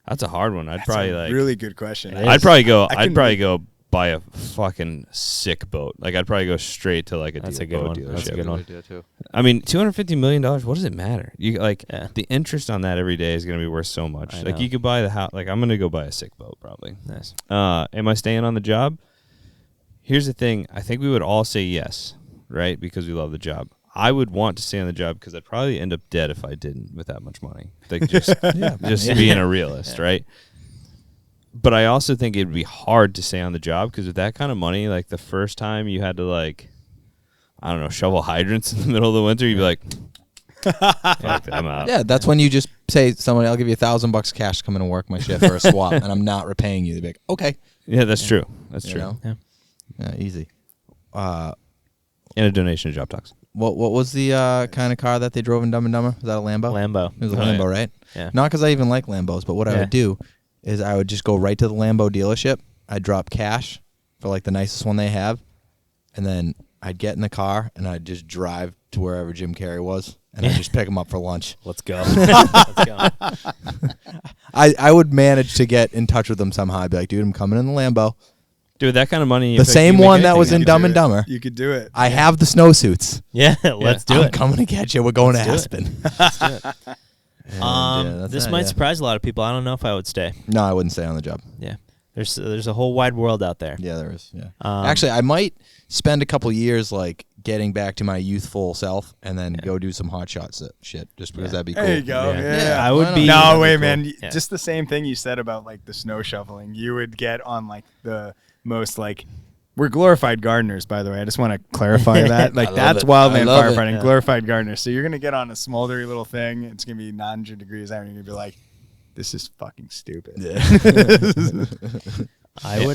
That's a hard one. I'd probably like. Really good question. I'd probably go. I I'd probably go buy a fucking sick boat. Like I'd probably go straight to like a That's deal a good boat one. dealership. That's a good one. I mean, $250 million. What does it matter? You like the interest on that every day is going to be worth so much. I Like know. you could buy the house. Like I'm going to go buy a sick boat probably. Nice. Am I staying on the job? Here's the thing. I think we would all say yes, right? Because we love the job. I would want to stay on the job because I'd probably end up dead if I didn't with that much money. Like just being a realist, right? But I also think it'd be hard to stay on the job because with that kind of money, like the first time you had to like, I don't know, shovel hydrants in the middle of the winter, you'd be like, fuck, I'm out. Yeah, that's when you just say someone, I'll give you $1,000 cash to come in and work my shift for a swap, and I'm not repaying you. They'd be like, okay. Yeah, that's true. That's You true. know? Yeah. Yeah, easy. And a donation to JobTlks. What was the kind of car that they drove in Dumb and Dumber? Was that a Lambo? Lambo. It was a Oh, Lambo, yeah. right? Yeah. Not because I even like Lambos, but what I Yeah. would do is I would just go right to the Lambo dealership. I'd drop cash for like the nicest one they have, and then I'd get in the car and I'd just drive to wherever Jim Carrey was, and I'd just pick him up for lunch. Let's go. Let's go. I would manage to get in touch with them somehow. I'd be like, dude, I'm coming in the Lambo. Dude, that kind of money. The if you same make one that anything was in happen. Dumb and Dumber. You could do it. I have the snowsuits. Yeah, let's do I'm it. coming to get you. We're going Let's to do it. Aspen. Let's do it. And, that's This that, might yeah. surprise a lot of people. I don't know if I would stay. No, I wouldn't stay on the job. Yeah. There's a whole wide world out there. Yeah, there is. Yeah. Um, Actually, I might spend a couple years like getting back to my youthful self, and then go do some hot shot shit, just because that'd be cool. There you go. Yeah. Yeah. I why would not? be. No, that'd be wait, cool. man. Yeah. Just the same thing you said about like the snow shoveling. You would get on like the most like. We're glorified gardeners, by the way. I just want to clarify that. Like love that's it. wildland I love it. firefighting, Yeah. glorified gardeners. So you're gonna get on a smoldery little thing. It's gonna be 900 degrees out, and you're gonna be like, "This is fucking stupid." I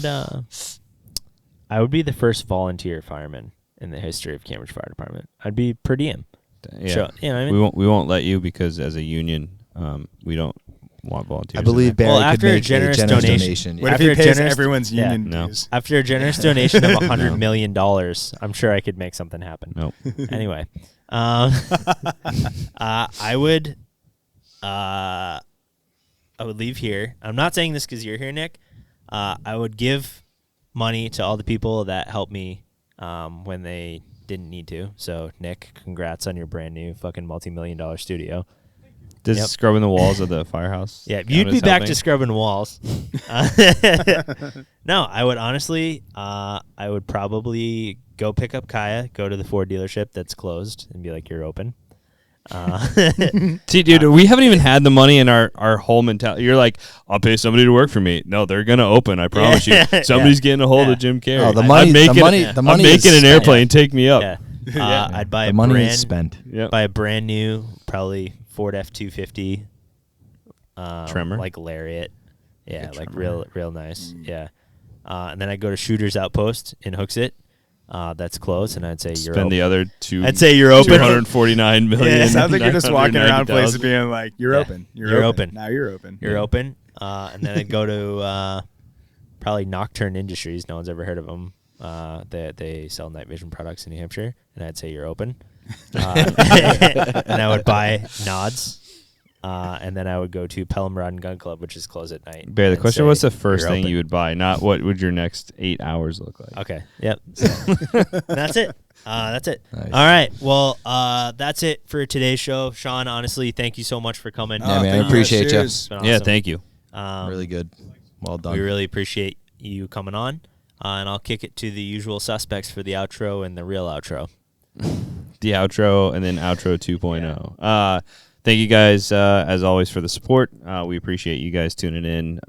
would be the first volunteer fireman in the history of Cambridge Fire Department. I'd be per diem. Yeah. Sure. You know what I mean? We won't let you because as a union, we don't want volunteers. I believe in there. Barry Well, could after a make generous a generous donation- donation. What yeah. if he After a pays generous- everyone's yeah. union No. dues? After a generous donation of $100 million, I'm sure I could make something happen. Nope. Anyway, I would leave here. I'm not saying this because you're here, Nick. I would give money to all the people that helped me when they didn't need to. So Nick, congrats on your brand new fucking multi-million-dollar studio. Does Yep. scrubbing the walls of the firehouse? Yeah, count you'd be as back helping? to scrubbing walls. No, I would honestly, I would probably go pick up Kaya, go to the Ford dealership that's closed, and be like, "You're open." See, dude, we haven't even had the money in our whole mentality. You're like, I'll pay somebody to work for me. No, they're gonna open. I promise you. Somebody's getting a hold of Jim Carrey. Oh, the I'm money- making, the money- the I'm money is making an spent. airplane. Take me up. Yeah, I'd buy The a money brand, is spent. Yep. buy a brand new, probably Ford F-250 Tremor? like Lariat. Yeah, Like a like Tremor. real nice. Yeah, and then I go to Shooter's Outpost in Hooksett. That's close, and I'd say you're Spend open. the other two. I'd say you're open. 249 million. Yeah, It sounds like you're just walking around 990,000. places being like, "You're Yeah. open. You're open. Now you're open. You're open. And then I'd go to probably Nocturne Industries. No one's ever heard of them. They sell night vision products in New Hampshire, and I'd say you're open. And I would buy Nods. And then I would go to Pelham Rod and Gun Club, which is closed at night. Bear, the and question say, was the first "You're thing open." you would buy, not what would your next 8 hours look like. Okay. Yep. So, that's it. That's it. Nice. All right. Well, that's it for today's show. Sean, honestly, thank you so much for coming. Yeah, man, I thank you. appreciate you. Cheers. It's been Yeah, awesome. thank you. Really good. Well done. We really appreciate you coming on. And I'll kick it to the usual suspects for the outro and the real outro. The outro and then outro 2.0. Thank you guys, as always, for the support. We appreciate you guys tuning in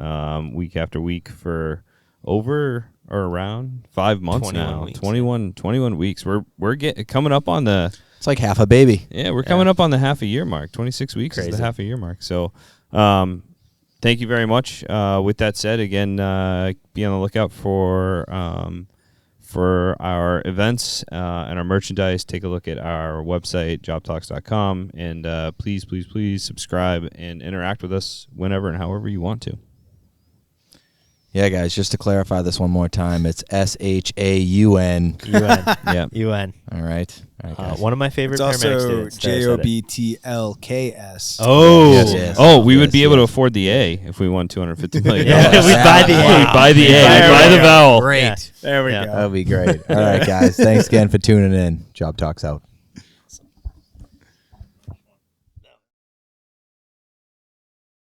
week after week for over or around 5 months 21 now. weeks. 21 weeks. We're coming up on the It's like half a baby. we're coming up on the half a year mark. 26 weeks is Crazy. the half a year mark. So, thank you very much. With that said, again, be on the lookout for our events and our merchandise. Take a look at our website, JobTlks.com, and please subscribe and interact with us whenever and however you want to. Yeah, guys, just to clarify this one more time, it's SHAUN. UN. Yeah. UN. All right. All right, guys. One of my favorite It's paramedic also students. that I said it. JOBTLKS. Oh. Yes, yes. Oh, we would Yes, be able to yes. afford the A if we won $250 million. Yeah, we buy the A. We buy the A. There We buy we the go. vowel. Great. Yeah. There we Yeah. go. That'll be great. All right, guys. Thanks again for tuning in. Job Talks out.